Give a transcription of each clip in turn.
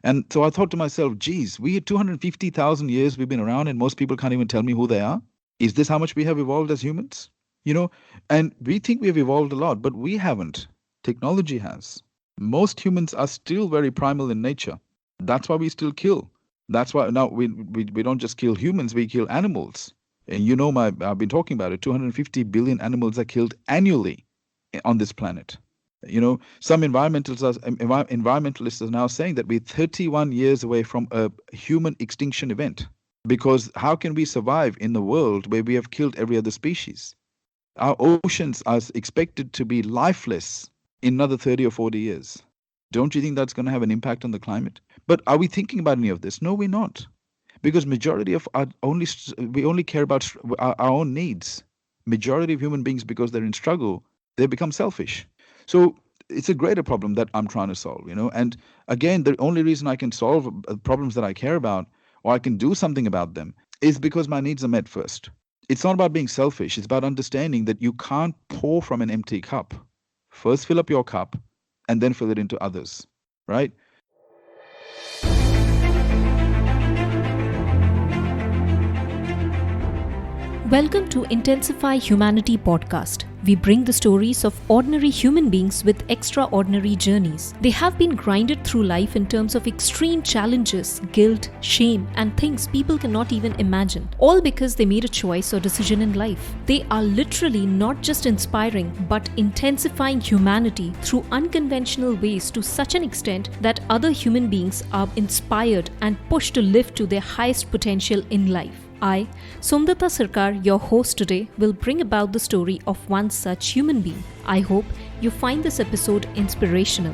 And so I thought to myself, geez, we 250,000 years we've been around and most people can't even tell me who they are. Is this how much we have evolved as humans? You know, and we think we have evolved a lot, but we haven't. Technology has. Most humans are still very primal in nature. That's why we still kill. That's why now we don't just kill humans, we kill animals. And I've been talking about it. 250 billion animals are killed annually on this planet. Some environmentalists are now saying that we're 31 years away from a human extinction event. Because how can we survive in the world where we have killed every other species? Our oceans are expected to be lifeless in another 30 or 40 years. Don't you think that's going to have an impact on the climate? But are we thinking about any of this? No, we're not. Because majority of we only care about our own needs. Majority of human beings, because they're in struggle, they become selfish. So it's a greater problem that I'm trying to solve, And again, the only reason I can solve problems that I care about or I can do something about them is because my needs are met first. It's not about being selfish. It's about understanding that you can't pour from an empty cup. First fill up your cup and then fill it into others, right? Welcome to Intensify Humanity podcast. We bring the stories of ordinary human beings with extraordinary journeys. They have been grinded through life in terms of extreme challenges, guilt, shame, and things people cannot even imagine. All because they made a choice or decision in life. They are literally not just inspiring, but intensifying humanity through unconventional ways to such an extent that other human beings are inspired and pushed to live to their highest potential in life. I, Somdutta Sarkar, your host today, will bring about the story of one such human being. I hope you find this episode inspirational.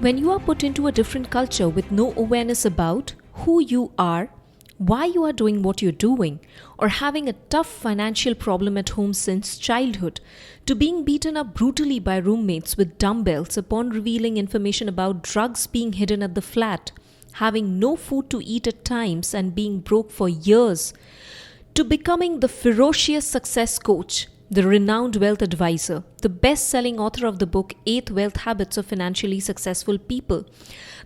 When you are put into a different culture with no awareness about who you are, why you are doing what you're doing, or having a tough financial problem at home since childhood, to being beaten up brutally by roommates with dumbbells upon revealing information about drugs being hidden at the flat, having no food to eat at times and being broke for years, to becoming the ferocious success coach, the renowned wealth advisor, the best-selling author of the book 8 Wealth Habits of Financially Successful People,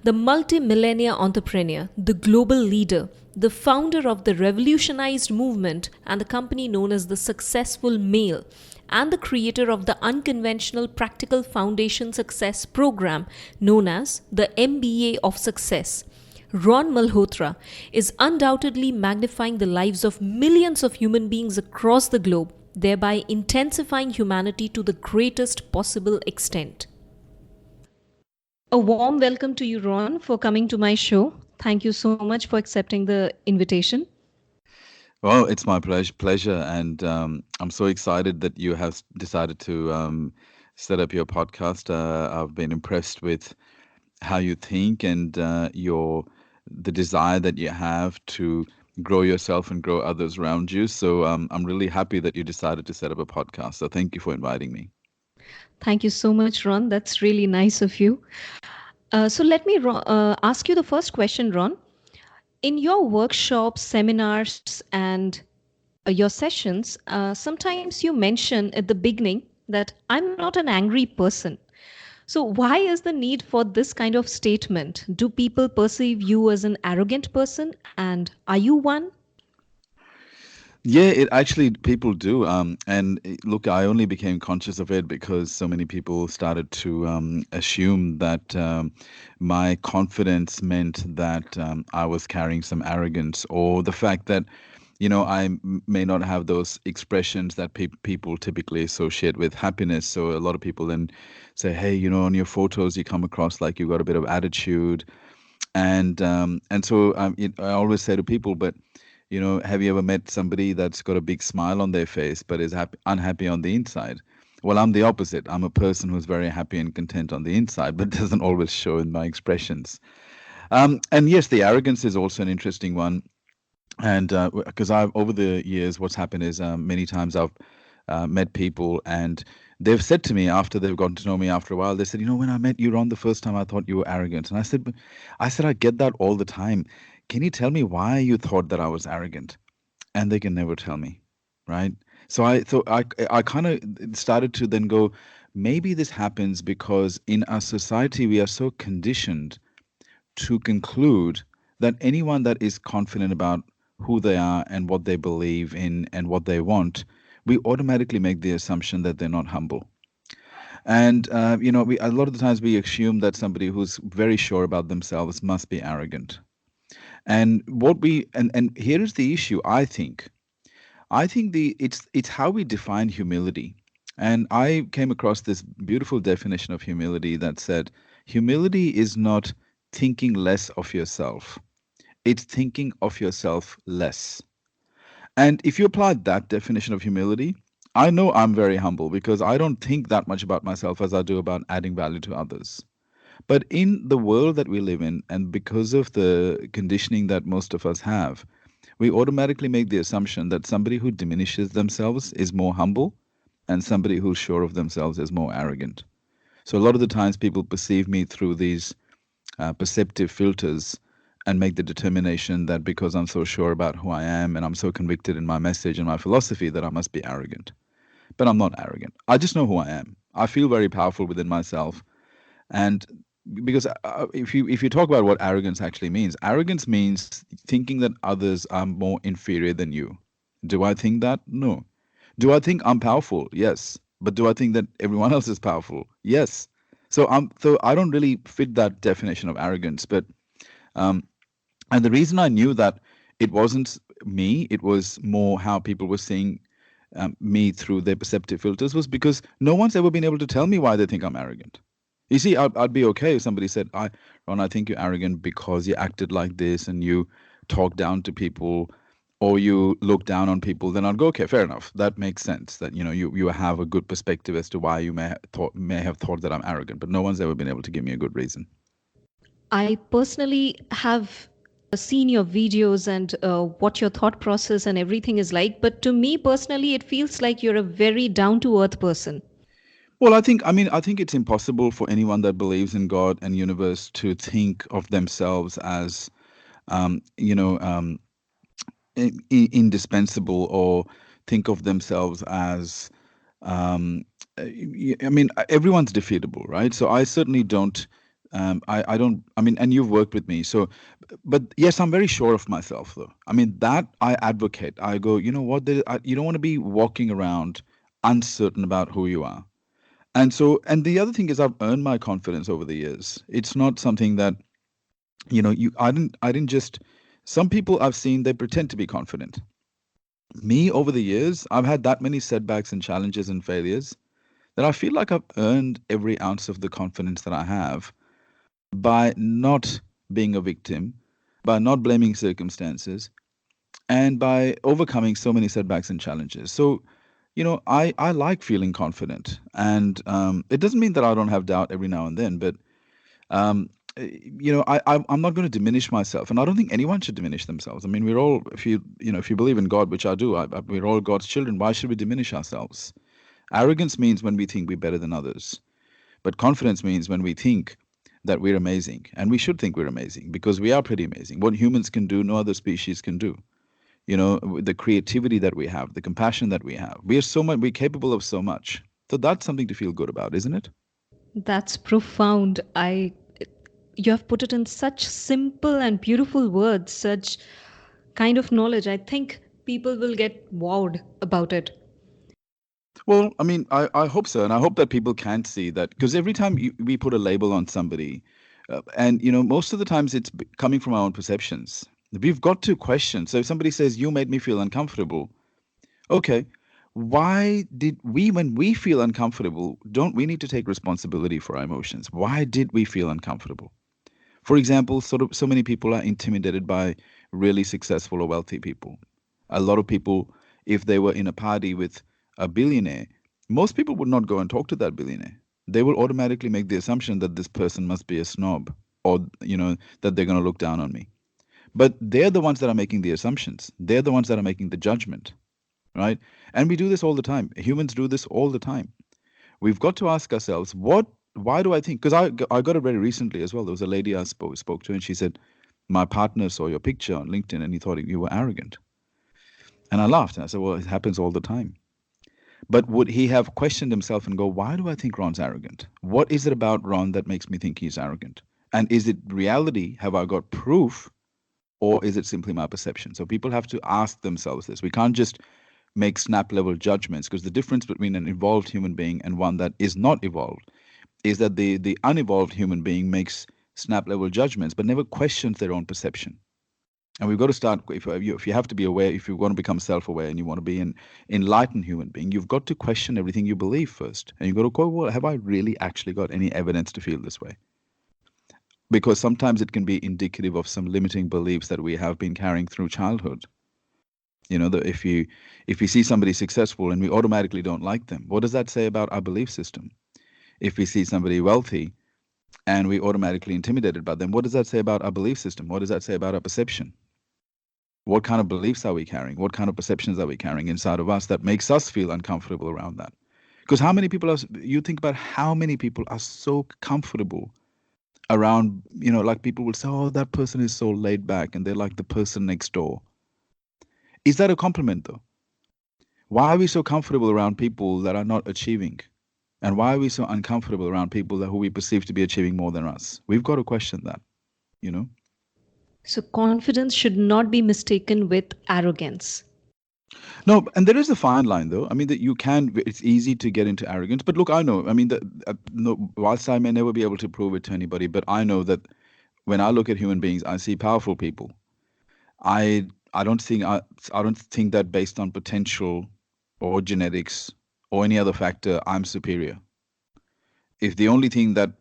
the multi-millennial entrepreneur, the global leader, the founder of the revolutionized movement and the company known as the Successful Male, and the creator of the unconventional practical foundation success program known as the MBA of Success. Ron Malhotra is undoubtedly magnifying the lives of millions of human beings across the globe, thereby intensifying humanity to the greatest possible extent. A warm welcome to you, Ron, for coming to my show. Thank you so much for accepting the invitation. Well, it's my pleasure, and I'm so excited that you have decided to set up your podcast. I've been impressed with how you think and the desire that you have to grow yourself and grow others around you. So I'm really happy that you decided to set up a podcast. So thank you for inviting me. Thank you so much, Ron. That's really nice of you. So let me ask you the first question, Ron. In your workshops, seminars, and your sessions, sometimes you mention at the beginning that I'm not an angry person. So why is the need for this kind of statement? Do people perceive you as an arrogant person, and are you one? Yeah, it actually people do. Look, I only became conscious of it because so many people started to assume that my confidence meant that I was carrying some arrogance, or the fact that, may not have those expressions that people typically associate with happiness. So a lot of people then say, hey, on your photos, you come across like you got a bit of attitude. I always say to people, but have you ever met somebody that's got a big smile on their face but is unhappy on the inside? Well, I'm the opposite. I'm a person who's very happy and content on the inside, but doesn't always show in my expressions. And yes, the arrogance is also an interesting one. And because I've over the years, what's happened is many times I've met people and they've said to me after they've gotten to know me after a while, they said, when I met you, Ron, the first time I thought you were arrogant. And I get that all the time. Can you tell me why you thought that I was arrogant? And they can never tell me. right? So I kind of started to then go, maybe this happens because in our society we are so conditioned to conclude that anyone that is confident about who they are and what they believe in and what they want, we automatically make the assumption that they're not humble. And we a lot of the times we assume that somebody who's very sure about themselves must be arrogant. And and here is the issue. I think it's how we define humility. And I came across this beautiful definition of humility that said humility is not thinking less of yourself. It's thinking of yourself less. And if you apply that definition of humility, I know I'm very humble because I don't think that much about myself as I do about adding value to others. But in the world that we live in, and because of the conditioning that most of us have, we automatically make the assumption that somebody who diminishes themselves is more humble and somebody who's sure of themselves is more arrogant. So a lot of the times people perceive me through these perceptive filters and make the determination that because I'm so sure about who I am and I'm so convicted in my message and my philosophy that I must be arrogant. But I'm not arrogant. I just know who I am. I feel very powerful within myself. And because if you talk about what arrogance means thinking that others are more inferior than you. Do I think that? No. Do I think I'm powerful? Yes. But do I think that everyone else is powerful? Yes. So I don't really fit that definition of arrogance. But um, and the reason I knew that it wasn't me, it was more how people were seeing me through their perceptive filters, was because no one's ever been able to tell me why they think I'm arrogant. You see, I'd be okay if somebody said, Ron, I think you're arrogant because you acted like this and you talk down to people or you look down on people. Then I'd go, okay, fair enough. That makes sense that, you have a good perspective as to why you may have thought that I'm arrogant, but no one's ever been able to give me a good reason. I personally have seen your videos and what your thought process and everything is like, but to me personally, it feels like you're a very down to earth person. Well, I think it's impossible for anyone that believes in God and universe to think of themselves as, um, you know, um, indispensable or think of themselves as everyone's defeatable, right? So I certainly don't. I don't. And you've worked with me, so. But yes, I'm very sure of myself, though. I mean, that I advocate. I go, you know what? You don't want to be walking around uncertain about who you are. And the other thing is, I've earned my confidence over the years. It's not something that I didn't just. Some people I've seen, they pretend to be confident. Me, over the years, I've had that many setbacks and challenges and failures that I feel like I've earned every ounce of the confidence that I have by not being a victim, by not blaming circumstances, and by overcoming so many setbacks and challenges. So, I like feeling confident. And it doesn't mean that I don't have doubt every now and then, but um, I'm not going to diminish myself, and I don't think anyone should diminish themselves. I mean, we're all, if you believe in God, which I do, we're all God's children. Why should we diminish ourselves? Arrogance means when we think we're better than others, but confidence means when we think that we're amazing, and we should think we're amazing because we are pretty amazing. What humans can do, no other species can do. The creativity that we have, the compassion that we have, we're capable of so much. So that's something to feel good about, isn't it? That's profound. You have put it in such simple and beautiful words, such kind of knowledge. I think people will get wowed about it. Well, I hope so. And I hope that people can see that because every time we put a label on somebody, and, most of the times it's coming from our own perceptions. We've got to question. So if somebody says, you made me feel uncomfortable, okay, why did we, when we feel uncomfortable, don't we need to take responsibility for our emotions? Why did we feel uncomfortable? For example, sort of so many people are intimidated by really successful or wealthy people. A lot of people, if they were in a party with a billionaire, most people would not go and talk to that billionaire. They will automatically make the assumption that this person must be a snob or, that they're going to look down on me. But they're the ones that are making the assumptions. They're the ones that are making the judgment, right? And we do this all the time. Humans do this all the time. We've got to ask ourselves, why do I think? Because I got it very recently as well. There was a lady I spoke to, and she said, my partner saw your picture on LinkedIn and he thought you were arrogant. And I laughed and I said, well, it happens all the time. But would he have questioned himself and go, why do I think Ron's arrogant? What is it about Ron that makes me think he's arrogant? And is it reality? Have I got proof? Or is it simply my perception? So people have to ask themselves this. We can't just make snap level judgments, because the difference between an evolved human being and one that is not evolved is that the unevolved human being makes snap level judgments but never questions their own perception. And we've got to start, if you have to be aware, if you want to become self-aware and you want to be an enlightened human being, you've got to question everything you believe first. And you've got to go, well, have I really actually got any evidence to feel this way? Because sometimes it can be indicative of some limiting beliefs that we have been carrying through childhood. You know, that if we see somebody successful and we automatically don't like them, what does that say about our belief system? If we see somebody wealthy and we automatically intimidated by them, what does that say about our belief system? What does that say about our perception? What kind of beliefs are we carrying? What kind of perceptions are we carrying inside of us that makes us feel uncomfortable around that? Because how many people are, you think about how many people are so comfortable around, like people will say, oh, that person is so laid back and they're like the person next door. Is that a compliment though? Why are we so comfortable around people that are not achieving? And why are we so uncomfortable around people who we perceive to be achieving more than us? We've got to question that, you know? So, confidence should not be mistaken with arrogance. No, and there is a fine line, though. I mean, that you can. It's easy to get into arrogance, but look, I know. I mean, no, whilst I may never be able to prove it to anybody, but I know that when I look at human beings, I see powerful people. I don't think I don't think that based on potential or genetics or any other factor, I'm superior. If the only thing that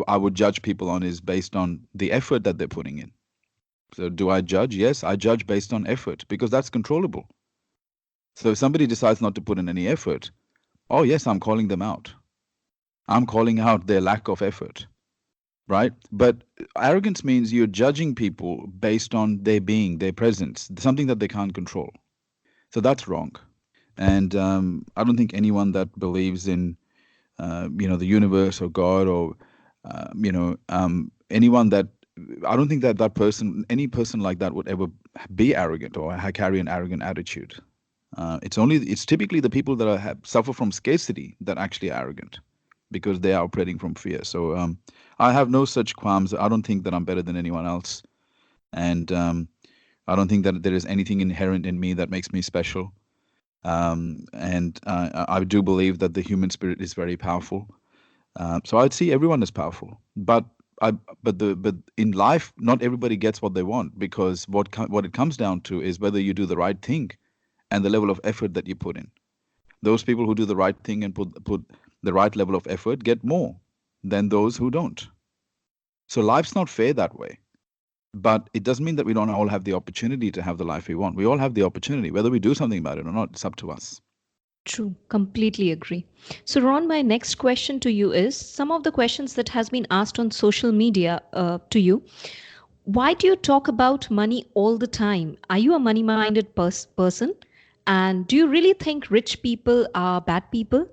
I would judge people on is based on the effort that they're putting in. So, do I judge? Yes, I judge based on effort because that's controllable. So if somebody decides not to put in any effort, oh yes, I'm calling them out. I'm calling out their lack of effort, right? But arrogance means you're judging people based on their being, their presence, something that they can't control. So that's wrong. And I don't think anyone that believes in, the universe or God or, anyone that I don't think that any person like that would ever be arrogant or carry an arrogant attitude. It's typically the people that suffer from scarcity that actually are arrogant because they are operating from fear. So I have no such qualms. I don't think that I'm better than anyone else, and I don't think that there is anything inherent in me that makes me special. And I do believe that the human spirit is very powerful. So I'd see everyone as powerful, I, but in life, not everybody gets what they want because what it comes down to is whether you do the right thing and the level of effort that you put in. Those people who do the right thing and put the right level of effort get more than those who don't. So life's not fair that way. But it doesn't mean that we don't all have the opportunity to have the life we want. We all have the opportunity. Whether we do something about it or not, it's up to us. True, completely agree. So, Ron, my next question to you is some of the questions that has been asked on social media to you. Why do you talk about money all the time? Are you a money-minded person? And do you really think rich people are bad people?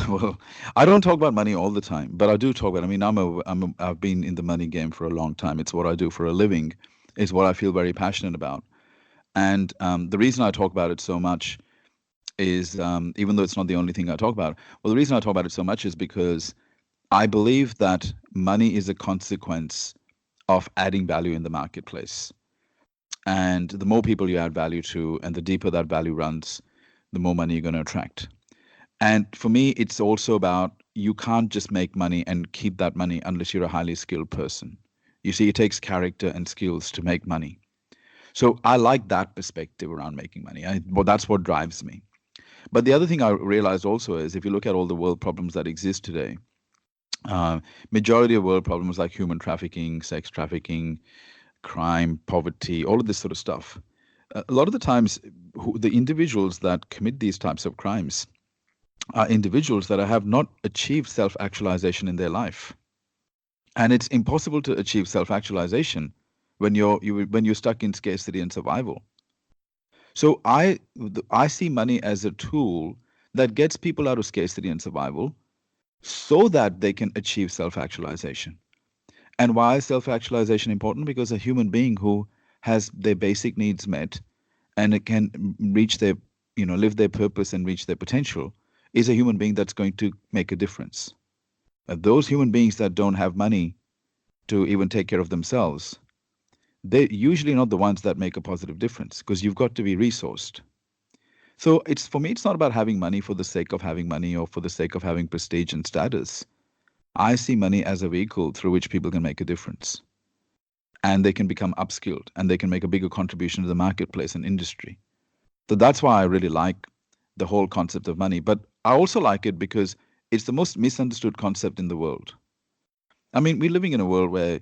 Well, I don't talk about money all the time, but I do talk about. I mean, I've been in the money game for a long time. It's what I do for a living. It's what I feel very passionate about. And the reason I talk about it so much is, even though it's not the only thing I talk about, well, the reason I talk about it so much is because I believe that money is a consequence of adding value in the marketplace. And the more people you add value to, and the deeper that value runs, the more money you're going to attract. And for me, it's also about you can't just make money and keep that money unless you're a highly skilled person. You see, it takes character and skills to make money. So I like that perspective around making money. Well, that's what drives me. But the other thing I realized also is if you look at all the world problems that exist today, majority of world problems like human trafficking, sex trafficking, crime, poverty, all of this sort of stuff. A lot of the times, the individuals that commit these types of crimes are individuals that have not achieved self-actualization in their life. And it's impossible to achieve self-actualization when you're stuck in scarcity and survival. So I see money as a tool that gets people out of scarcity and survival so that they can achieve self-actualization. And why is self-actualization important? Because a human being who has their basic needs met and it can reach their, live their purpose and reach their potential, is a human being that's going to make a difference. Those human beings that don't have money to even take care of themselves, they're usually not the ones that make a positive difference, because you've got to be resourced. So it's, for me, it's not about having money for the sake of having money or for the sake of having prestige and status. I see money as a vehicle through which people can make a difference, and they can become upskilled, and they can make a bigger contribution to the marketplace and industry. So that's why I really like the whole concept of money. But I also like it because it's the most misunderstood concept in the world. I mean, we're living in a world where,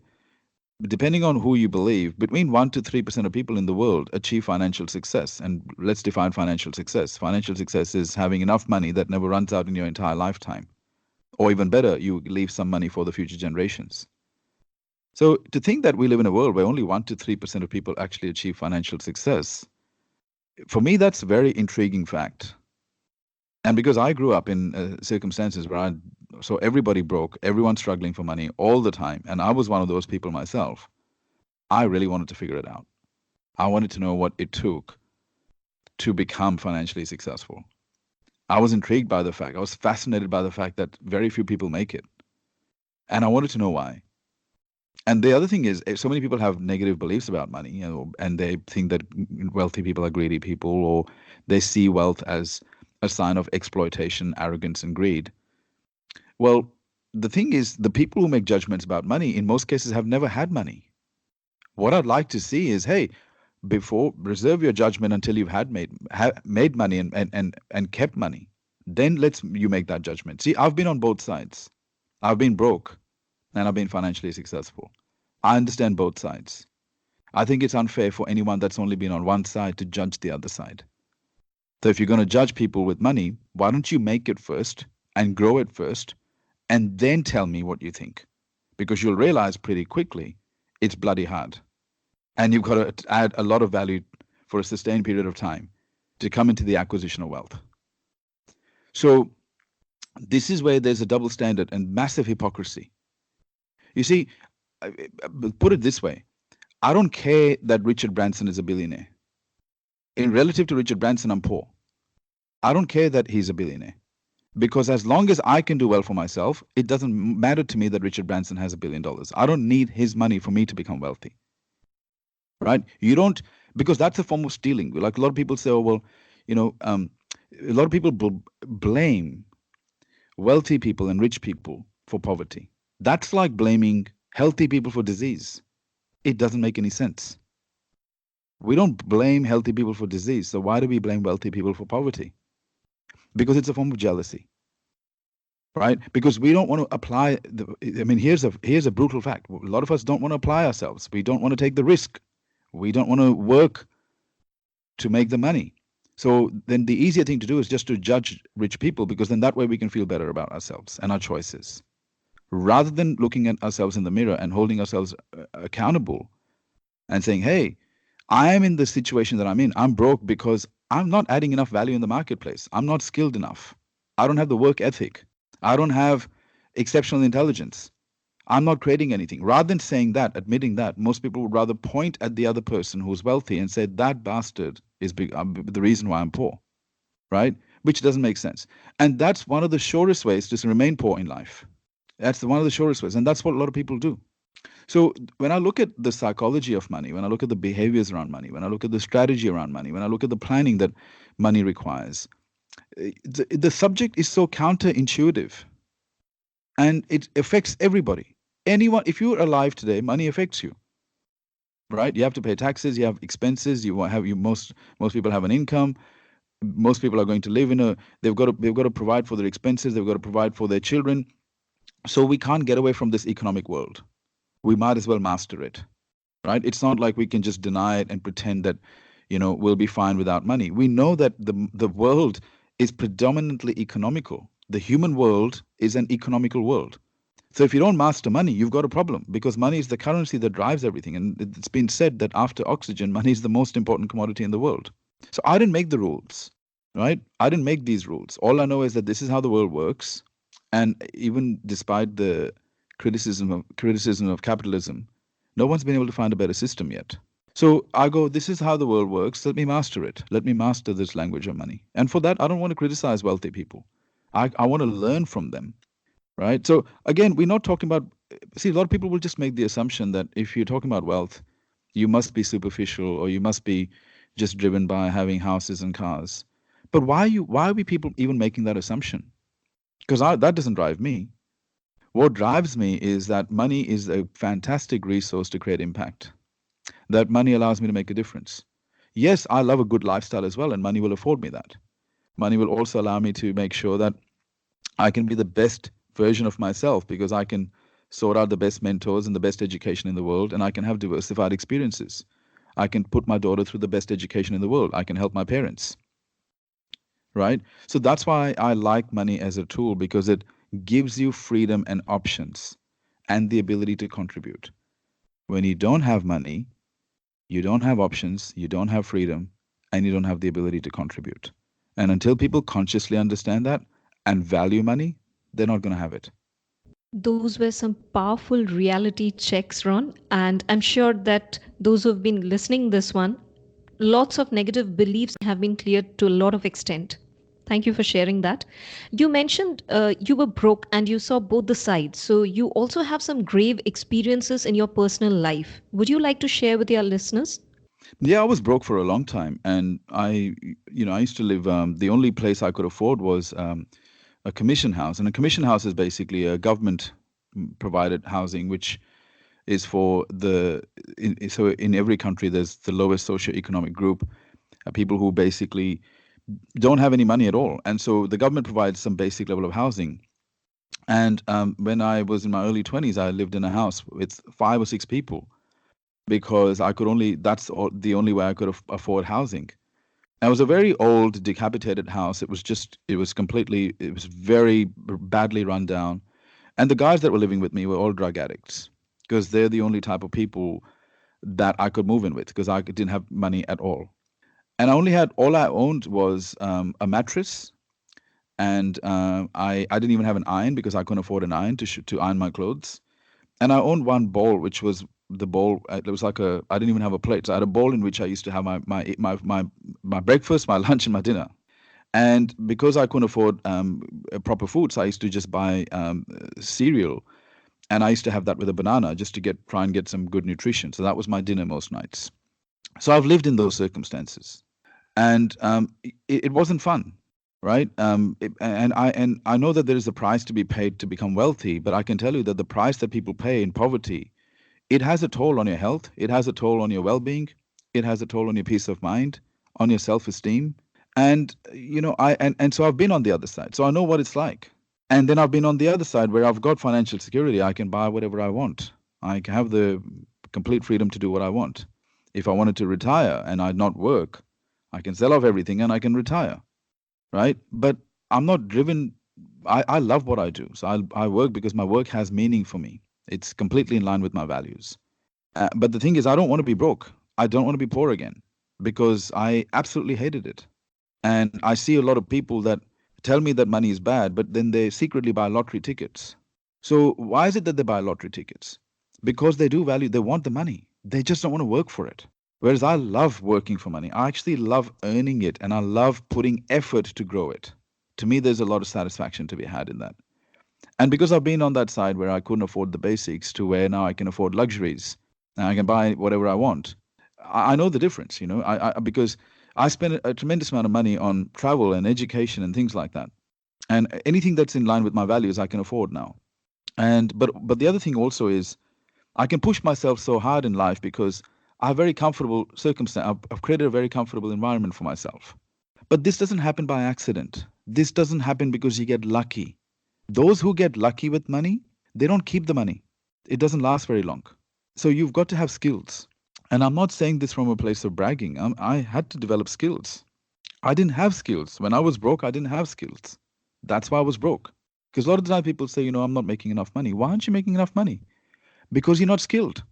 depending on who you believe, between 1 to 3% of people in the world achieve financial success. And let's define financial success. Financial success is having enough money that never runs out in your entire lifetime. Or even better, you leave some money for the future generations. So to think that we live in a world where only 1 to 3% of people actually achieve financial success, for me, that's a very intriguing fact. And because I grew up in circumstances where I saw everybody broke, everyone struggling for money all the time, and I was one of those people myself, I really wanted to figure it out. I wanted to know what it took to become financially successful. I was intrigued by the fact, I was fascinated by the fact that very few people make it. And I wanted to know why. And the other thing is, so many people have negative beliefs about money, and they think that wealthy people are greedy people, or they see wealth as a sign of exploitation, arrogance, and greed. Well, the thing is, the people who make judgments about money, in most cases, have never had money. What I'd like to see is, hey, before, reserve your judgment until you've made money and kept money. Then you make that judgment. See, I've been on both sides. I've been broke, and I've been financially successful. I understand both sides. I think it's unfair for anyone that's only been on one side to judge the other side. So if you're going to judge people with money, why don't you make it first and grow it first, and then tell me what you think? Because you'll realize pretty quickly it's bloody hard. And you've got to add a lot of value for a sustained period of time to come into the acquisition of wealth. So this is where there's a double standard and massive hypocrisy. You see, put it this way, I don't care that Richard Branson is a billionaire. In relative to Richard Branson, I'm poor. I don't care that he's a billionaire, because as long as I can do well for myself, it doesn't matter to me that Richard Branson has $1 billion. I don't need his money for me to become wealthy. Right? You don't, because that's a form of stealing. Like a lot of people say, oh, well, a lot of people blame wealthy people and rich people for poverty. That's like blaming healthy people for disease. It doesn't make any sense. We don't blame healthy people for disease. So why do we blame wealthy people for poverty? Because it's a form of jealousy. Right? Because we don't want to apply here's a brutal fact. A lot of us don't want to apply ourselves. We don't want to take the risk. We don't want to work to make the money. So then the easier thing to do is just to judge rich people, because then that way we can feel better about ourselves and our choices, rather than looking at ourselves in the mirror and holding ourselves accountable and saying, hey, I am in the situation that I'm in. I'm broke because I'm not adding enough value in the marketplace. I'm not skilled enough. I don't have the work ethic. I don't have exceptional intelligence. I'm not creating anything. Rather than saying that, admitting that, most people would rather point at the other person who's wealthy and say, that bastard is the reason why I'm poor, right? Which doesn't make sense. And that's one of the surest ways to remain poor in life. That's one of the surest ways. And that's what a lot of people do. So when I look at the psychology of money, when I look at the behaviors around money, when I look at the strategy around money, when I look at the planning that money requires, the subject is so counterintuitive, and it affects everybody. Anyone, if you're alive today, money affects you, right? You have to pay taxes, you have expenses, most people have an income. Most people are going to live they've got to provide for their expenses, they've got to provide for their children. So we can't get away from this economic world. We might as well master it, right? It's not like we can just deny it and pretend that, we'll be fine without money. We know that the world is predominantly economical. The human world is an economical world. So if you don't master money, you've got a problem, because money is the currency that drives everything. And it's been said that after oxygen, money is the most important commodity in the world. So I didn't make the rules, right? I didn't make these rules. All I know is that this is how the world works. And even despite the criticism of capitalism, no one's been able to find a better system yet. So I go, this is how the world works. Let me master it. Let me master this language of money. And for that, I don't want to criticize wealthy people. I want to learn from them, right? So again, we're not talking about, see, a lot of people will just make the assumption that if you're talking about wealth, you must be superficial or you must be just driven by having houses and cars. But why are we people even making that assumption? Because that doesn't drive me. What drives me is that money is a fantastic resource to create impact. That money allows me to make a difference. Yes, I love a good lifestyle as well, and money will afford me that. Money will also allow me to make sure that I can be the best version of myself because I can sort out the best mentors and the best education in the world, and I can have diversified experiences. I can put my daughter through the best education in the world. I can help my parents, right? So that's why I like money as a tool because it gives you freedom and options and the ability to contribute. When you don't have money, you don't have options, you don't have freedom, and you don't have the ability to contribute. And until people consciously understand that and value money, they're not going to have it. Those were some powerful reality checks, Ron. And I'm sure that those who've been listening this one, lots of negative beliefs have been cleared to a lot of extent. Thank you for sharing that. You mentioned you were broke and you saw both the sides. So you also have some grave experiences in your personal life. Would you like to share with your listeners? Yeah, I was broke for a long time, and I used to live. The only place I could afford was a commission house, and a commission house is basically a government provided housing, which is for so in every country there's the lowest socioeconomic group, people who basically don't have any money at all, and so the government provides some basic level of housing. And when I was in my early 20s, I lived in a house with 5 or 6 people because I could only that's the only way I could afford housing. And it was a very old, decapitated house. It was very badly run down. And the guys that were living with me were all drug addicts because they're the only type of people that I could move in with because I didn't have money at all. And all I owned was a mattress, and I didn't even have an iron because I couldn't afford an iron to iron my clothes. And I owned one bowl, which was the bowl. It was like I didn't even have a plate. So I had a bowl in which I used to have my breakfast, my lunch, and my dinner. And because I couldn't afford proper food, so I used to just buy cereal, and I used to have that with a banana just to try and get some good nutrition. So that was my dinner most nights. So I've lived in those circumstances, and it wasn't fun, right? And I know that there is a price to be paid to become wealthy, but I can tell you that the price that people pay in poverty, it has a toll on your health, it has a toll on your well-being, it has a toll on your peace of mind, on your self-esteem. And and so I've been on the other side, so I know what it's like. And then I've been on the other side where I've got financial security. I can buy whatever I want. I can have the complete freedom to do what I want. If I wanted to retire and I'd not work, I can sell off everything and I can retire, right? But I'm not driven. I love what I do. So I work because my work has meaning for me. It's completely in line with my values. But the thing is, I don't want to be broke. I don't want to be poor again because I absolutely hated it. And I see a lot of people that tell me that money is bad, but then they secretly buy lottery tickets. So why is it that they buy lottery tickets? Because they want the money. They just don't want to work for it. Whereas I love working for money. I actually love earning it and I love putting effort to grow it. To me, there's a lot of satisfaction to be had in that. And because I've been on that side where I couldn't afford the basics to where now I can afford luxuries and I can buy whatever I want, I know the difference, because I spend a tremendous amount of money on travel and education and things like that. And anything that's in line with my values, I can afford now. And but the other thing also is I can push myself so hard in life because I have very comfortable circumstance. I've created a very comfortable environment for myself. But this doesn't happen by accident. This doesn't happen because you get lucky. Those who get lucky with money, they don't keep the money. It doesn't last very long. So you've got to have skills. And I'm not saying this from a place of bragging. I had to develop skills. I didn't have skills. When I was broke, I didn't have skills. That's why I was broke. Because a lot of the time people say, I'm not making enough money. Why aren't you making enough money? Because you're not skilled.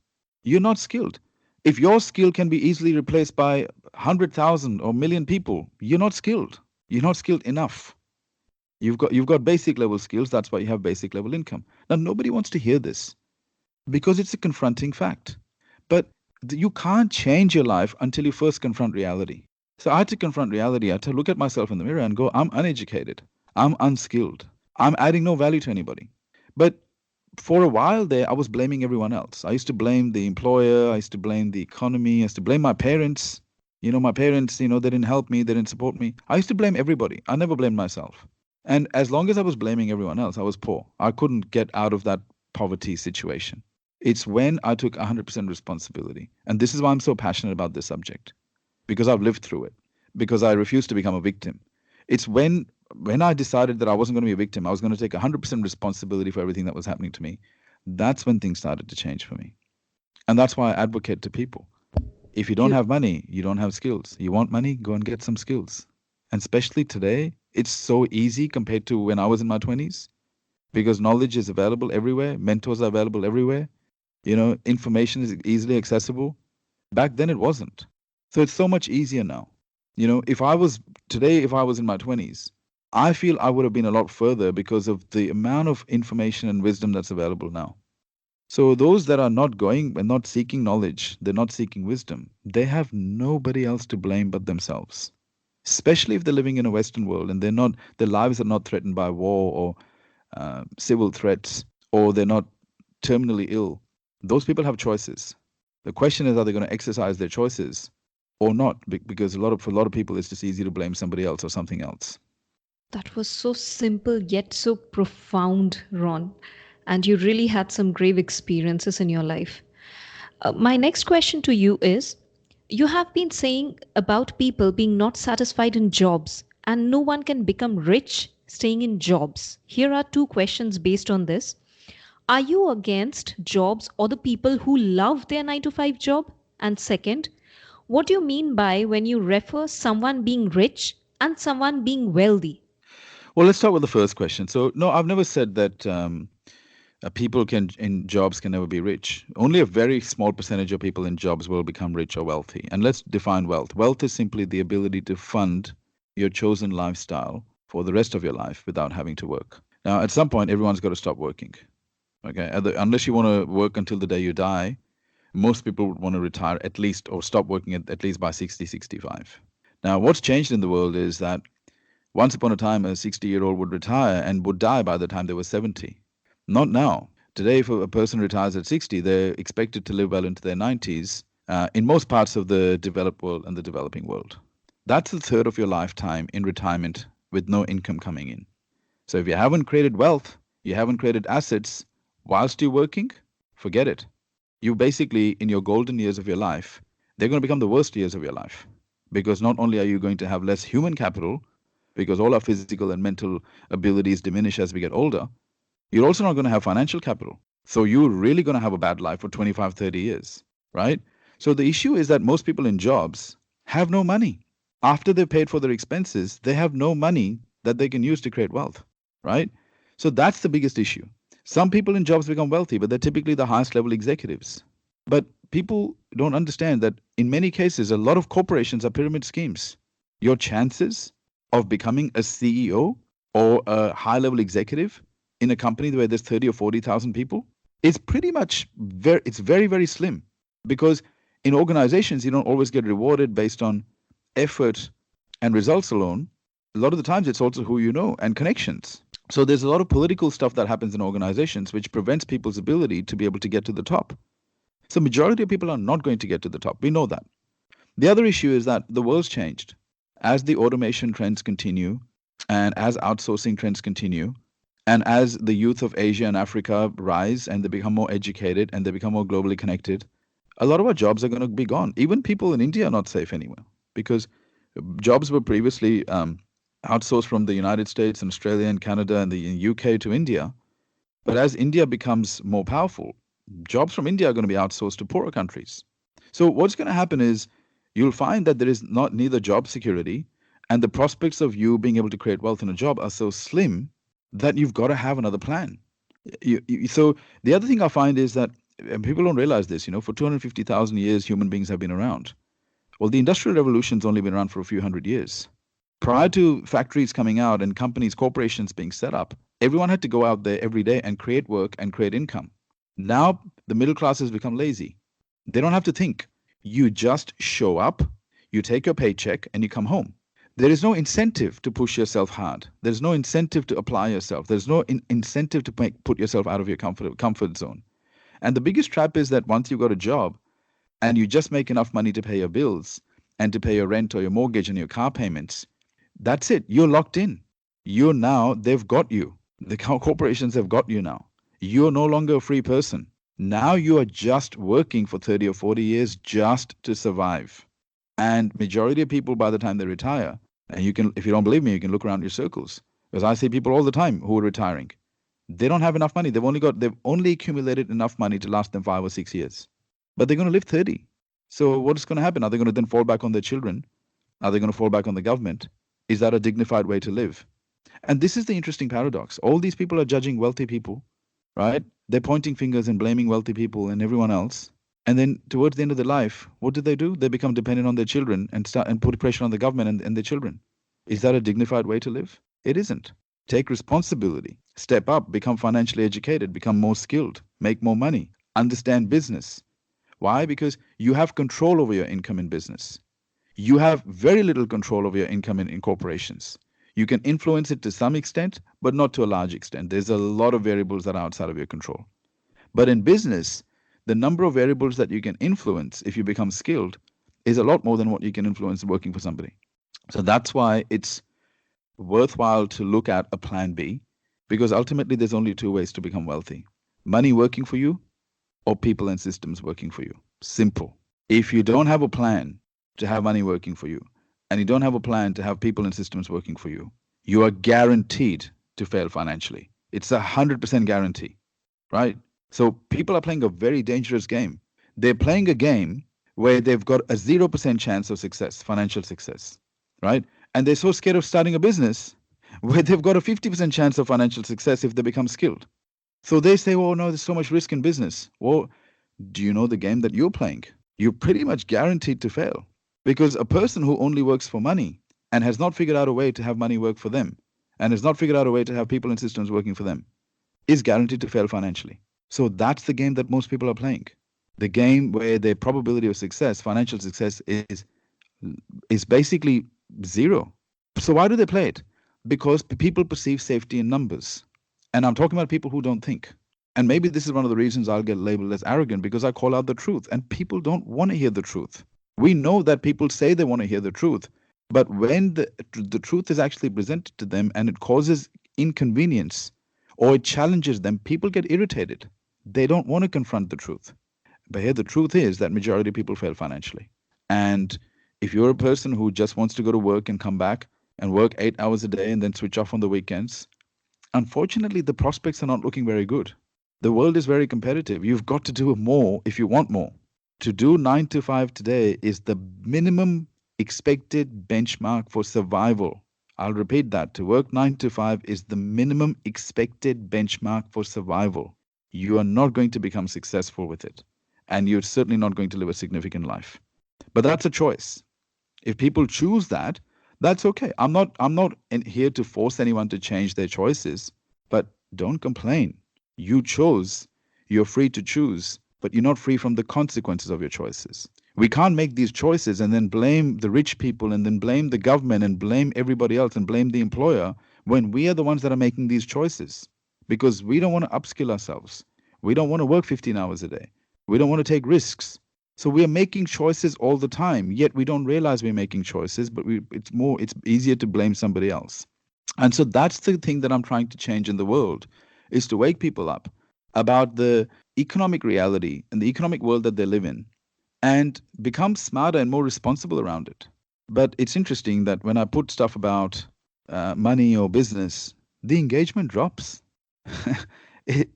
You're not skilled. If your skill can be easily replaced by 100,000 or million people, you're not skilled. You're not skilled enough. You've got basic level skills. That's why you have basic level income. Now nobody wants to hear this because it's a confronting fact. But You can't change your life until you first confront reality. So I had to confront reality. I had to look at myself in the mirror and go, I'm uneducated. I'm unskilled. I'm adding no value to anybody. But for a while there, I was blaming everyone else. I used to blame the employer. I used to blame the economy. I used to blame my parents. My parents, they didn't help me. They didn't support me. I used to blame everybody. I never blamed myself. And as long as I was blaming everyone else, I was poor. I couldn't get out of that poverty situation. It's when I took 100% responsibility. And this is why I'm so passionate about this subject, because I've lived through it, because I refused to become a victim. It's when I decided that I wasn't going to be a victim, I was going to take 100% responsibility for everything that was happening to me. That's when things started to change for me. And that's why I advocate to people. If you don't You have money, you don't have skills. You want money, go and get some skills. And especially today, it's so easy compared to when I was in my 20s, because knowledge is available everywhere, mentors are available everywhere, information is easily accessible. Back then it wasn't. So it's so much easier now. If I was today, if I was in my 20s, I feel I would have been a lot further because of the amount of information and wisdom that's available now. So those that are not going and not seeking knowledge, they're not seeking wisdom, they have nobody else to blame but themselves. Especially if they're living in a Western world and their lives are not threatened by war or civil threats, or they're not terminally ill. Those people have choices. The question is, are they going to exercise their choices or not? Because for a lot of people, it's just easy to blame somebody else or something else. That was so simple yet so profound, Ron. And you really had some grave experiences in your life. My next question to you is, you have been saying about people being not satisfied in jobs and no one can become rich staying in jobs. Here are two questions based on this. Are you against jobs or the people who love their 9 to 5 job? And second, what do you mean by when you refer someone being rich and someone being wealthy? Well, let's start with the first question. So, no, I've never said that people in jobs can never be rich. Only a very small percentage of people in jobs will become rich or wealthy. And let's define wealth. Wealth is simply the ability to fund your chosen lifestyle for the rest of your life without having to work. Now, at some point, everyone's got to stop working. Okay, unless you want to work until the day you die, most people would want to retire at least or stop working at least by 60, 65. Now, what's changed in the world is that once upon a time, a 60-year-old would retire and would die by the time they were 70. Not now. Today, if a person retires at 60, they're expected to live well into their 90s in most parts of the developed world and the developing world. That's a third of your lifetime in retirement with no income coming in. So if you haven't created wealth, you haven't created assets whilst you're working, forget it. You basically, in your golden years of your life, they're going to become the worst years of your life. Because not only are you going to have less human capital, because all our physical and mental abilities diminish as we get older, you're also not going to have financial capital. So you're really going to have a bad life for 25, 30 years, right? So the issue is that most people in jobs have no money. After they've paid for their expenses, they have no money that they can use to create wealth, right? So that's the biggest issue. Some people in jobs become wealthy, but they're typically the highest level executives. But people don't understand that in many cases, a lot of corporations are pyramid schemes. Your chances of becoming a CEO or a high level executive in a company where there's 30 or 40,000 people is pretty much it's very, very slim, because in organizations, you don't always get rewarded based on effort and results alone. A lot of the times it's also who you know and connections. So there's a lot of political stuff that happens in organizations which prevents people's ability to be able to get to the top. So majority of people are not going to get to the top. We know that. The other issue is that the world's changed. As the automation trends continue, and as outsourcing trends continue, and as the youth of Asia and Africa rise and they become more educated and they become more globally connected, a lot of our jobs are going to be gone. Even people in India are not safe anymore, because jobs were previously outsourced from the United States and Australia and Canada and the UK to India. But as India becomes more powerful, jobs from India are going to be outsourced to poorer countries. So what's going to happen is you'll find that there is neither job security, and the prospects of you being able to create wealth in a job are so slim that you've got to have another plan. So the other thing I find is that people don't realize this, for 250,000 years, human beings have been around. Well, the Industrial Revolution's only been around for a few hundred years. Prior to factories coming out and companies, corporations being set up, everyone had to go out there every day and create work and create income. Now, the middle class has become lazy. They don't have to think. You just show up, you take your paycheck, and you come home. There is no incentive to push yourself hard. There's no incentive to apply yourself. There's no incentive to put yourself out of your comfort zone. And the biggest trap is that once you got a job and you just make enough money to pay your bills and to pay your rent or your mortgage and your car payments, that's it. You're locked in. You're now, they've got you. The corporations have got you now. You're no longer a free person. Now you are just working for 30 or 40 years just to survive. And majority of people, by the time they retire, and you can, if you don't believe me, you can look around your circles. Because I see people all the time who are retiring. They don't have enough money. They've only accumulated enough money to last them 5 or 6 years. But they're going to live 30. So what's going to happen? Are they going to then fall back on their children? Are they going to fall back on the government? Is that a dignified way to live? And this is the interesting paradox. All these people are judging wealthy people, right? They're pointing fingers and blaming wealthy people and everyone else. And then towards the end of their life, what do? They become dependent on their children and start and put pressure on the government and their children. Is that a dignified way to live? It isn't. Take responsibility, step up, become financially educated, become more skilled, make more money, understand business. Why? Because you have control over your income in business. You have very little control over your income in corporations. You can influence it to some extent, but not to a large extent. There's a lot of variables that are outside of your control. But in business, the number of variables that you can influence if you become skilled is a lot more than what you can influence working for somebody. So that's why it's worthwhile to look at a plan B, because ultimately there's only two ways to become wealthy: money working for you or people and systems working for you. Simple. If you don't have a plan to have money working for you, and you don't have a plan to have people and systems working for you, you are guaranteed to fail financially. It's 100% guarantee, right? So people are playing a very dangerous game. They're playing a game where they've got a 0% chance of success, financial success, right? And they're so scared of starting a business where they've got a 50% chance of financial success if they become skilled. So they say, oh no, there's so much risk in business. Well, do you know the game that you're playing? You're pretty much guaranteed to fail, because a person who only works for money and has not figured out a way to have money work for them and has not figured out a way to have people and systems working for them is guaranteed to fail financially. So that's the game that most people are playing. The game where the probability of success, financial success, is basically zero. So why do they play it? Because people perceive safety in numbers. And I'm talking about people who don't think. And maybe this is one of the reasons I'll get labeled as arrogant, because I call out the truth and people don't want to hear the truth. We know that people say they want to hear the truth, but when the truth is actually presented to them and it causes inconvenience or it challenges them, people get irritated. They don't want to confront the truth. But here the truth is that majority of people fail financially. And if you're a person who just wants to go to work and come back and work 8 hours a day and then switch off on the weekends, unfortunately, the prospects are not looking very good. The world is very competitive. You've got to do more if you want more. To do 9 to 5 today is the minimum expected benchmark for survival. I'll repeat that. To work 9 to 5 is the minimum expected benchmark for survival. You are not going to become successful with it. And you're certainly not going to live a significant life. But that's a choice. If people choose that, that's okay. I'm not here to force anyone to change their choices, but don't complain. You chose. You're free to choose, but you're not free from the consequences of your choices. We can't make these choices and then blame the rich people and then blame the government and blame everybody else and blame the employer when we are the ones that are making these choices, because we don't want to upskill ourselves. We don't want to work 15 hours a day. We don't want to take risks. So we are making choices all the time, yet we don't realize we're making choices, but it's easier to blame somebody else. And so that's the thing that I'm trying to change in the world, is to wake people up about the economic reality and the economic world that they live in and become smarter and more responsible around it. But it's interesting that when I put stuff about money or business, the engagement drops.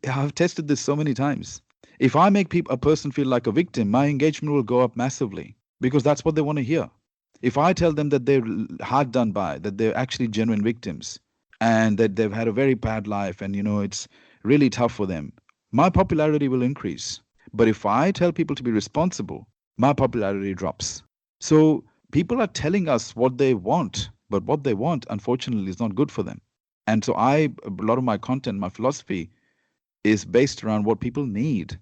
I've tested this so many times. If I make a person feel like a victim, my engagement will go up massively, because that's what they want to hear. If I tell them that they're hard done by, that they're actually genuine victims, and that they've had a very bad life and it's really tough for them, my popularity will increase. But if I tell people to be responsible, my popularity drops. So people are telling us what they want, but what they want, unfortunately, is not good for them. And so a lot of my content, my philosophy is based around what people need.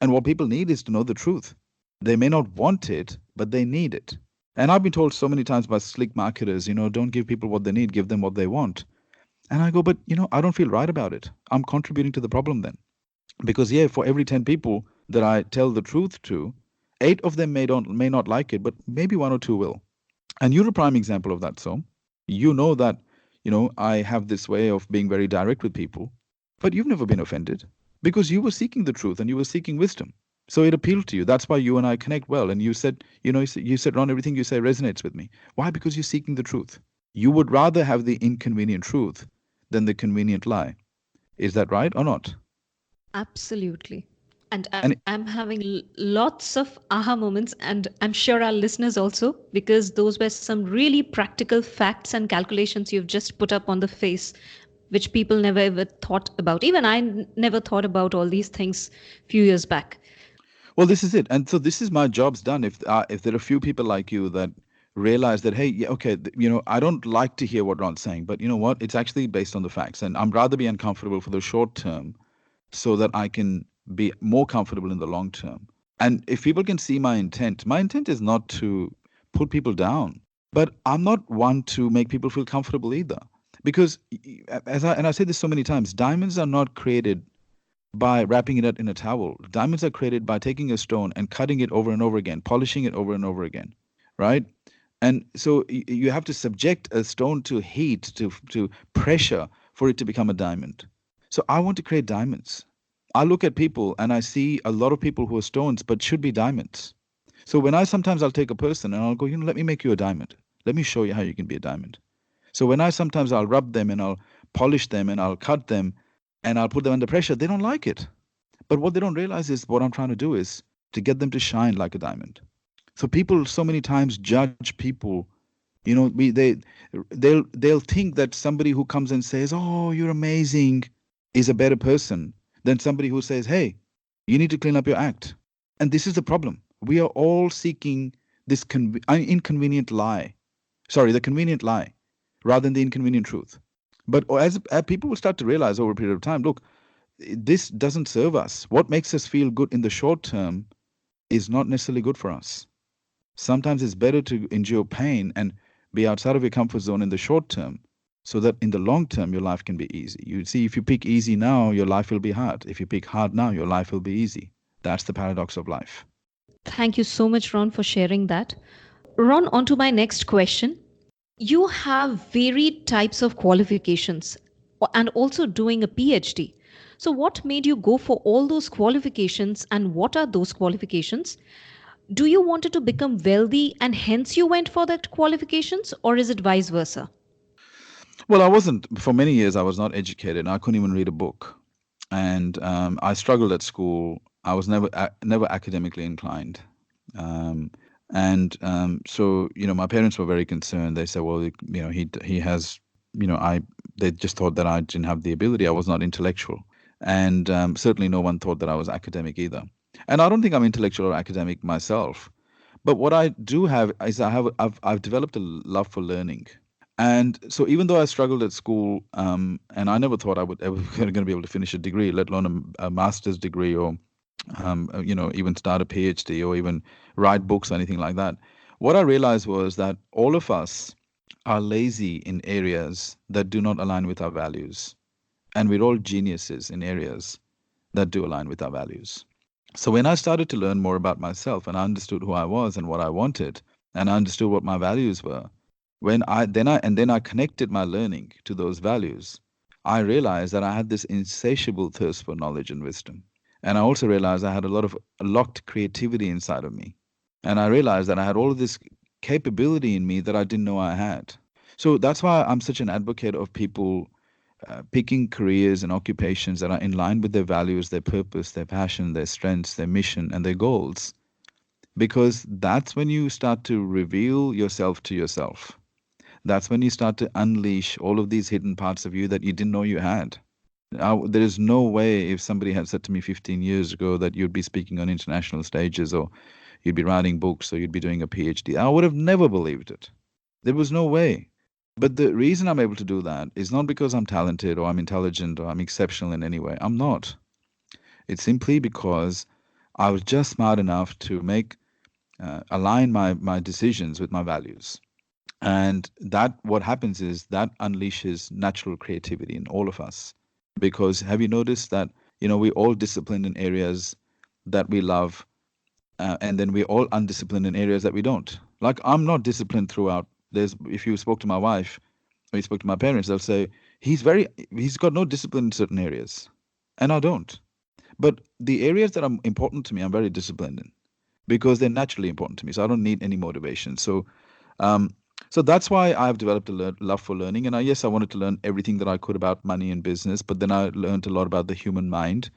And what people need is to know the truth. They may not want it, but they need it. And I've been told so many times by slick marketers, don't give people what they need, give them what they want. And I go, but I don't feel right about it. I'm contributing to the problem then. Because yeah, for every 10 people that I tell the truth to, 8 of them may not like it, but maybe 1 or 2 will. And you're a prime example of that. So you know that, I have this way of being very direct with people, but you've never been offended because you were seeking the truth and you were seeking wisdom. So it appealed to you. That's why you and I connect well. And you said, you said, Ron, everything you say resonates with me. Why? Because you're seeking the truth. You would rather have the inconvenient truth than the convenient lie. Is that right or not? Absolutely. And And I'm having lots of aha moments, and I'm sure our listeners also, because those were some really practical facts and calculations you've just put up on the face, which people never ever thought about. Even I never thought about all these things few years back. well, this is it. And so this is my job's done. If there are a few people like you that realize that, hey, yeah, okay, I don't like to hear what Ron's saying, but you know what? It's actually based on the facts, and I'm rather be uncomfortable for the short term so that I can be more comfortable in the long term. And if people can see my intent is not to put people down, but I'm not one to make people feel comfortable either. Because I say this so many times, diamonds are not created by wrapping it up in a towel. Diamonds are created by taking a stone and cutting it over and over again, polishing it over and over again, right? And so you have to subject a stone to heat, to pressure for it to become a diamond. So I want to create diamonds. I look at people and I see a lot of people who are stones but should be diamonds. So when I'll take a person and I'll go, let me make you a diamond. Let me show you how you can be a diamond. So when I'll rub them and I'll polish them and I'll cut them and I'll put them under pressure, they don't like it. But what they don't realize is what I'm trying to do is to get them to shine like a diamond. So people so many times judge people. They'll think that somebody who comes and says, "Oh, you're amazing," is a better person than somebody who says, "Hey, you need to clean up your act." And this is the problem. We are all seeking this inconvenient lie. Sorry, the convenient lie rather than the inconvenient truth. But as people will start to realize over a period of time, look, this doesn't serve us. What makes us feel good in the short term is not necessarily good for us. Sometimes it's better to endure pain and be outside of your comfort zone in the short term so that in the long term your life can be easy. You see, if you pick easy now, your life will be hard. If you pick hard now, your life will be easy. That's the paradox of life. Thank you so much, Ron, for sharing that. Ron, on to my next question. You have varied types of qualifications and also doing a PhD. So, what made you go for all those qualifications, and what are those qualifications? Do you wanted to become wealthy and hence you went for that qualifications, or is it vice versa? Well, I wasn't, for many years, I was not educated. I couldn't even read a book. And I struggled at school. I was never academically inclined. Um, so, my parents were very concerned. They said, well, he has, they just thought that I didn't have the ability. I was not intellectual. And certainly no one thought that I was academic either. And I don't think I'm intellectual or academic myself. But what I do have is I've developed a love for learning. And so even though I struggled at school, and I never thought I would ever going to be able to finish a degree, let alone a master's degree or even start a PhD or even write books or anything like that. What I realized was that all of us are lazy in areas that do not align with our values. And we're all geniuses in areas that do align with our values. So when I started to learn more about myself and I understood who I was and what I wanted, and I understood what my values were, then I connected my learning to those values, I realized that I had this insatiable thirst for knowledge and wisdom. And I also realized I had a lot of locked creativity inside of me. And I realized that I had all of this capability in me that I didn't know I had. So that's why I'm such an advocate of people picking careers and occupations that are in line with their values, their purpose, their passion, their strengths, their mission, and their goals. Because that's when you start to reveal yourself to yourself. That's when you start to unleash all of these hidden parts of you that you didn't know you had. There is no way if somebody had said to me 15 years ago that you'd be speaking on international stages or you'd be writing books or you'd be doing a PhD, I would have never believed it. There was no way. But the reason I'm able to do that is not because I'm talented or I'm intelligent or I'm exceptional in any way. I'm not. It's simply because I was just smart enough to make align my decisions with my values. And that what happens is that unleashes natural creativity in all of us. Because have you noticed that, we all disciplined in areas that we love, and then we're all undisciplined in areas that we don't. Like I'm not disciplined throughout. If you spoke to my wife or you spoke to my parents, they'll say he's got no discipline in certain areas, and I don't. But the areas that are important to me, I'm very disciplined in because they're naturally important to me. So I don't need any motivation. Um, so that's why I've developed a love for learning. And yes, I wanted to learn everything that I could about money and business, but then I learned a lot about the human mind.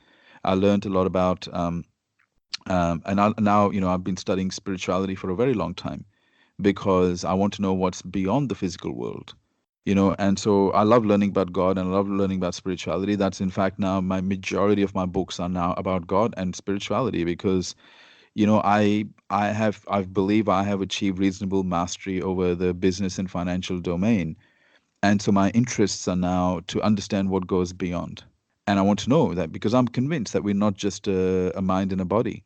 I learned a lot about, now, I've been studying spirituality for a very long time because I want to know what's beyond the physical world. And so I love learning about God and I love learning about spirituality. That's in fact now my majority of my books are now about God and spirituality because I believe I have achieved reasonable mastery over the business and financial domain. And so my interests are now to understand what goes beyond. And I want to know that because I'm convinced that we're not just a mind and a body.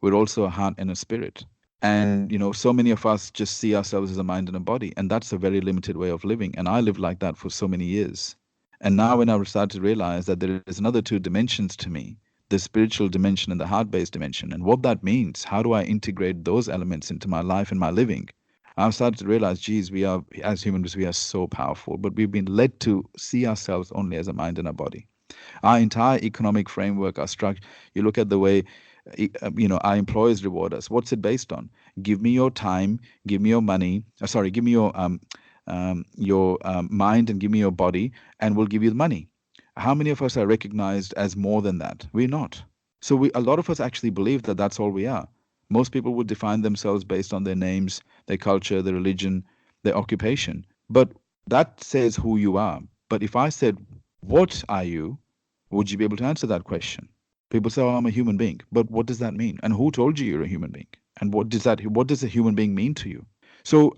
We're also a heart and a spirit. And, so many of us just see ourselves as a mind and a body. And that's a very limited way of living. And I lived like that for so many years. And now when I started to realize that there is another two dimensions to me, the spiritual dimension and the heart-based dimension, and what that means, how do I integrate those elements into my life and my living? I've started to realize, geez, we are, as humans, we are so powerful, but we've been led to see ourselves only as a mind and a body. Our entire economic framework, our structure, you look at the way our employers reward us. What's it based on? Give me your time, give me your money. Sorry, give me your mind and give me your body, and we'll give you the money. How many of us are recognized as more than that? We're not. So a lot of us actually believe that that's all we are. Most people would define themselves based on their names, their culture, their religion, their occupation. But that says who you are. But if I said, what are you? Would you be able to answer that question? People say, oh, I'm a human being. But what does that mean? And who told you you're a human being? And what does a human being mean to you? So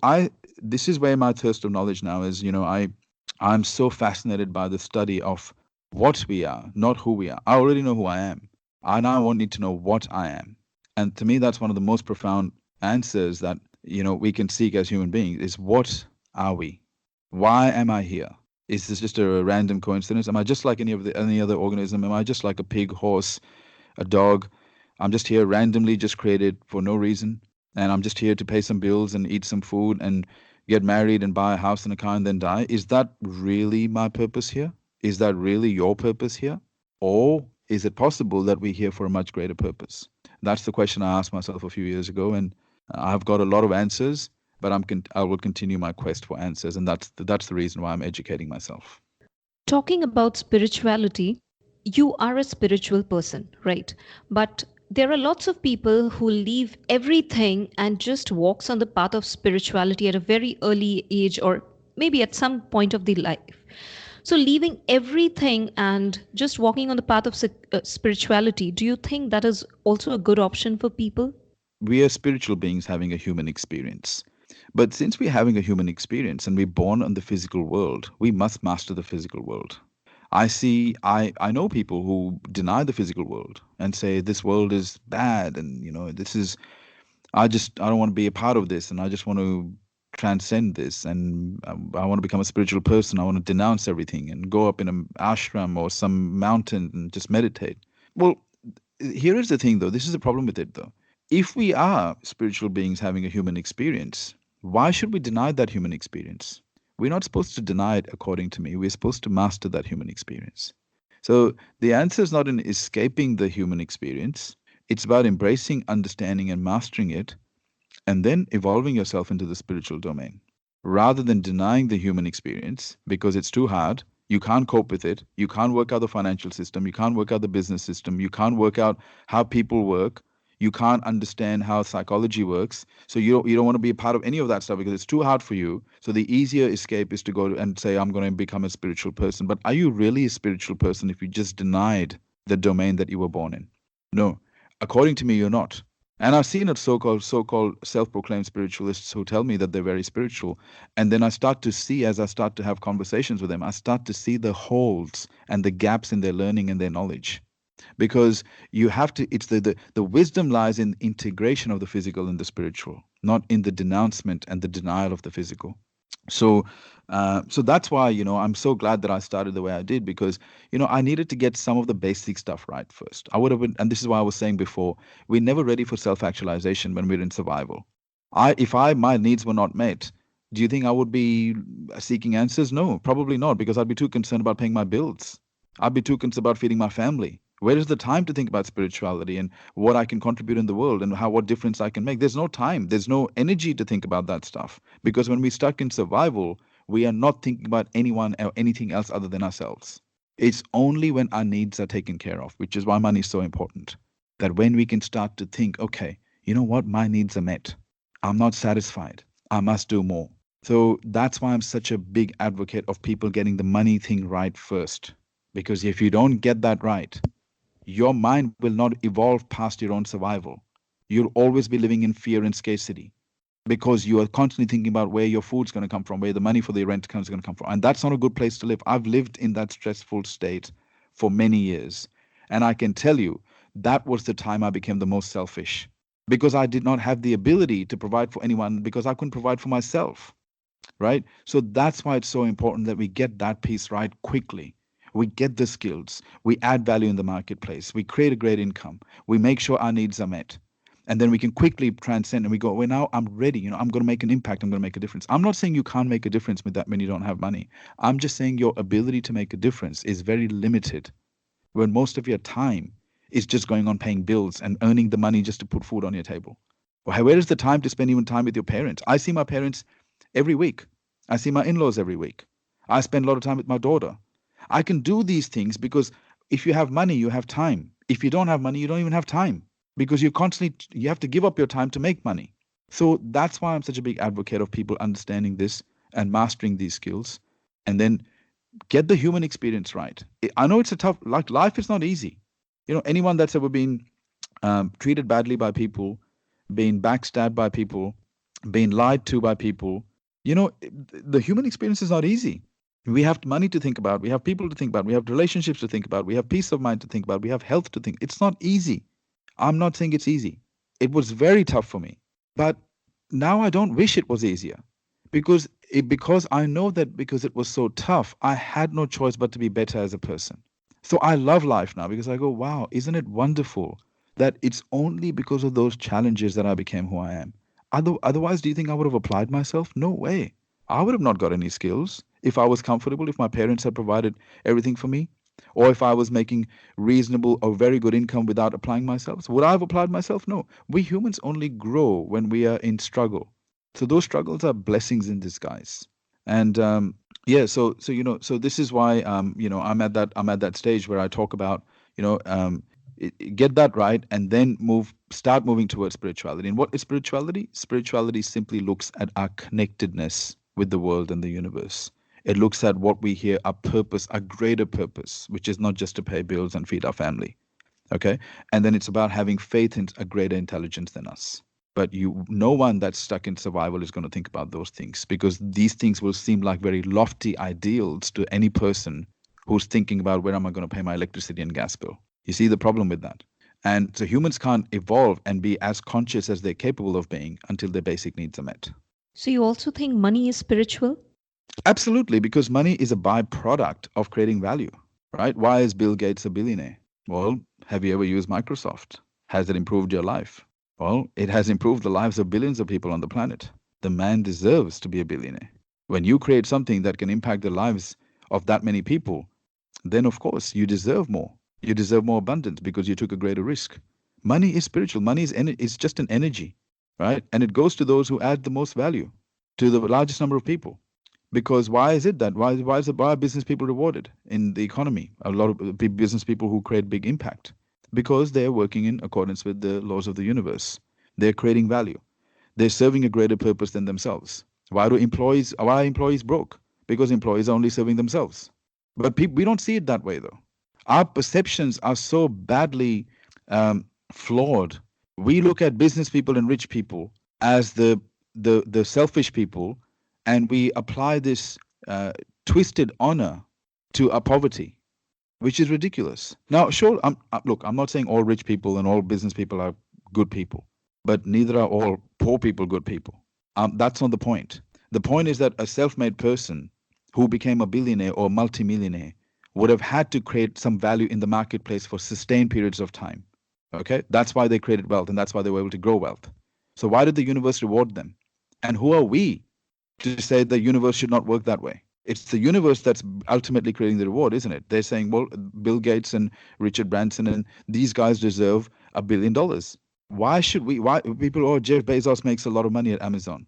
this is where my thirst of knowledge now is, I'm so fascinated by the study of what we are, not who we are. I already know who I am. I now need to know what I am. And to me, that's one of the most profound answers that, we can seek as human beings is what are we? Why am I here? Is this just a random coincidence? Am I just like any other organism? Am I just like a pig, horse, a dog? I'm just here randomly, just created for no reason, and I'm just here to pay some bills and eat some food and get married and buy a house and a car and then die. Is that really my purpose here? Is that really your purpose here? Or is it possible that we're here for a much greater purpose? That's the question I asked myself a few years ago, and I've got a lot of answers, but I will continue my quest for answers, and that's the reason why I'm educating myself. Talking about spirituality, you are a spiritual person, right? But there are lots of people who leave everything and just walks on the path of spirituality at a very early age or maybe at some point of the life. So leaving everything and just walking on the path of spirituality, do you think that is also a good option for people? We are spiritual beings having a human experience. But since we're having a human experience and we're born on the physical world, we must master the physical world. I know people who deny the physical world and say this world is bad and I don't want to be a part of this and I just want to transcend this and I want to become a spiritual person. I want to denounce everything and go up in an ashram or some mountain and just meditate. Well, here is the thing though. This is the problem with it though. If we are spiritual beings having a human experience, why should we deny that human experience? We're not supposed to deny it, according to me. We're supposed to master that human experience. So the answer is not in escaping the human experience. It's about embracing, understanding, and mastering it, and then evolving yourself into the spiritual domain. Rather than denying the human experience because it's too hard, you can't cope with it, you can't work out the financial system, you can't work out the business system, you can't work out how people work, you can't understand how psychology works. So you don't want to be a part of any of that stuff because it's too hard for you. So the easier escape is to go and say, I'm going to become a spiritual person. But are you really a spiritual person if you just denied the domain that you were born in? No. According to me, you're not. And I've seen it so-called self-proclaimed spiritualists who tell me that they're very spiritual. And then I start to see, as I start to have conversations with them, I start to see the holes and the gaps in their learning and their knowledge. because you have to, it's the wisdom lies in integration of the physical and the spiritual, not in the denouncement and the denial of the physical. So that's why, I'm so glad that I started the way I did, because I needed to get some of the basic stuff right first. I would have been, and this is why I was saying before, we're never ready for self-actualization when we're in survival. If my needs were not met, do you think I would be seeking answers? No, probably not, because I'd be too concerned about paying my bills. I'd be too concerned about feeding my family. Where is the time to think about spirituality and what I can contribute in the world and what difference I can make? There's no time. There's no energy to think about that stuff, because when we're stuck in survival, we are not thinking about anyone or anything else other than ourselves. It's only when our needs are taken care of, which is why money is so important. That when we can start to think, okay, you know what, my needs are met. I'm not satisfied. I must do more. So that's why I'm such a big advocate of people getting the money thing right first. Because if you don't get that right, your mind will not evolve past your own survival. You'll always be living in fear and scarcity, because you are constantly thinking about where your food's going to come from, where the money for the rent is going to come from. And that's not a good place to live. I've lived in that stressful state for many years. And I can tell you, that was the time I became the most selfish, because I did not have the ability to provide for anyone, because I couldn't provide for myself. Right? So that's why it's so important that we get that piece right quickly. We get the skills, we add value in the marketplace, we create a great income, we make sure our needs are met. And then we can quickly transcend and we go, well, now I'm ready. I'm going to make an impact. I'm going to make a difference. I'm not saying you can't make a difference with that when you don't have money. I'm just saying your ability to make a difference is very limited when most of your time is just going on paying bills and earning the money just to put food on your table. Well, where is the time to spend even time with your parents? I see my parents every week. I see my in-laws every week. I spend a lot of time with my daughter. I can do these things because if you have money, you have time. If you don't have money, you don't even have time, because you have to give up your time to make money. So that's why I'm such a big advocate of people understanding this and mastering these skills, and then get the human experience right. I know it's a tough, like, life is not easy. Anyone that's ever been treated badly by people, being backstabbed by people, being lied to by people, the human experience is not easy. We have money to think about, we have people to think about, we have relationships to think about, we have peace of mind to think about, we have health to think. It's not easy. I'm not saying it's easy. It was very tough for me. But now I don't wish it was easier, because I know that because it was so tough, I had no choice but to be better as a person. So I love life now, because I go, wow, isn't it wonderful that it's only because of those challenges that I became who I am. Otherwise, do you think I would have applied myself? No way. I would have not got any skills if I was comfortable, if my parents had provided everything for me, or if I was making reasonable or very good income without applying myself. So would I have applied myself? No. We humans only grow when we are in struggle. So those struggles are blessings in disguise. And yeah, so this is why I'm at that stage where I talk about, you know get that right, and then start moving towards spirituality. And what is spirituality? Spirituality simply looks at our connectedness with the world and the universe. It looks at what we hear, our purpose, our greater purpose, which is not just to pay bills and feed our family. Okay. And then it's about having faith in a greater intelligence than us. But no one that's stuck in survival is going to think about those things, because these things will seem like very lofty ideals to any person who's thinking about, where am I going to pay my electricity and gas bill? You see the problem with that. And so humans can't evolve and be as conscious as they're capable of being until their basic needs are met. So you also think money is spiritual? Absolutely, because money is a byproduct of creating value, right? Why is Bill Gates a billionaire? Well, have you ever used Microsoft? Has it improved your life? Well, it has improved the lives of billions of people on the planet. The man deserves to be a billionaire. When you create something that can impact the lives of that many people, then of course you deserve more. You deserve more abundance because you took a greater risk. Money is spiritual. Money is just an energy, right? And it goes to those who add the most value to the largest number of people. Because why is it that? Why are business people rewarded in the economy? A lot of business people who create big impact, because they're working in accordance with the laws of the universe. They're creating value. They're serving a greater purpose than themselves. Why are employees broke? Because employees are only serving themselves. But we don't see it that way, though. Our perceptions are so badly flawed. We look at business people and rich people as the selfish people, and we apply this twisted honor to our poverty. which is ridiculous. Now, sure, look, I'm not saying all rich people and all business people are good people, but neither are all poor people good people. That's not the point. The point is that a self made person who became a billionaire or multimillionaire would have had to create some value in the marketplace for sustained periods of time. Okay? That's why they created wealth and that's why they were able to grow wealth. So, why did the universe reward them? And who are we to say the universe should not work that way? It's the universe that's ultimately creating the reward, isn't it? They're saying, well, Bill Gates and Richard Branson and these guys deserve $1 billion. Why should we? Why people? Oh, Jeff Bezos makes a lot of money at Amazon.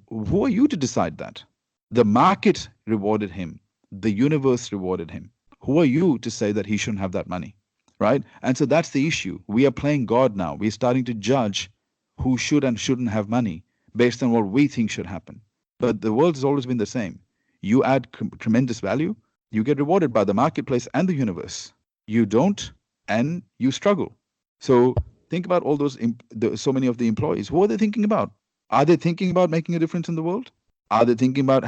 Who are you to decide that? The market rewarded him. The universe rewarded him. Who are you to say that he shouldn't have that money? Right? And so that's the issue. We are playing God now. We're starting to judge who should and shouldn't have money based on what we think should happen. But the world has always been the same. You add tremendous value, you get rewarded by the marketplace and the universe. You don't, and you struggle. So think about all those, so many of the employees. Who are they thinking about? Are they thinking about making a difference in the world? Are they thinking about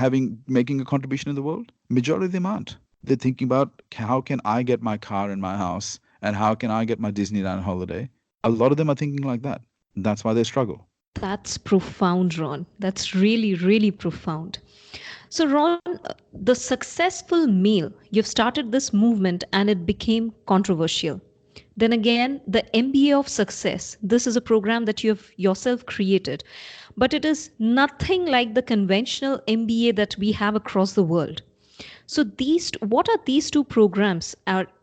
making a contribution in the world? Majority of them aren't. They're thinking about how can I get my car and my house, and how can I get my Disneyland holiday? A lot of them are thinking like that. That's why they struggle. That's profound, Ron. That's really, really profound. So, Ron, the successful male, you've started this movement and it became controversial. Then again, the MBA of Success. This is a program that you have yourself created, but it is nothing like the conventional MBA that we have across the world. So, what are these two programs?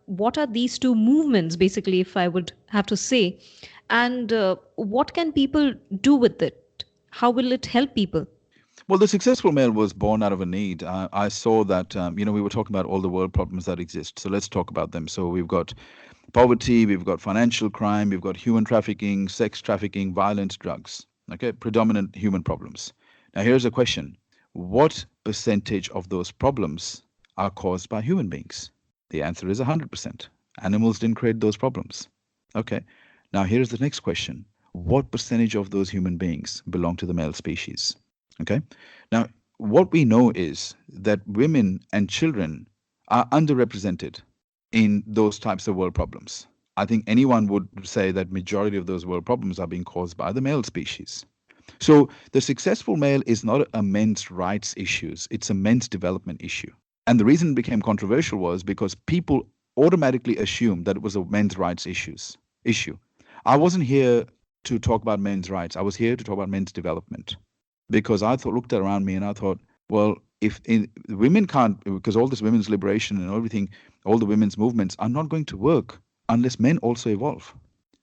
What are these two movements, basically, if I would have to say? And what can people do with it? How will it help people? Well, the successful male was born out of a need. I saw that, we were talking about all the world problems that exist. So let's talk about them. So we've got poverty, we've got financial crime, we've got human trafficking, sex trafficking, violence, drugs. Okay, predominant human problems. Now, here's a question. What percentage of those problems are caused by human beings? The answer is 100%. Animals didn't create those problems. Okay, now here's the next question. What percentage of those human beings belong to the male species? Okay. Now, what we know is that women and children are underrepresented in those types of world problems. I think anyone would say that majority of those world problems are being caused by the male species. So the successful male is not a men's rights issue, it's a men's development issue. And the reason it became controversial was because people automatically assumed that it was a men's rights issue. I wasn't here to talk about men's rights. I was here to talk about men's development. Because I looked around me and I thought, well, if women can't, because all this women's liberation and everything, all the women's movements are not going to work unless men also evolve.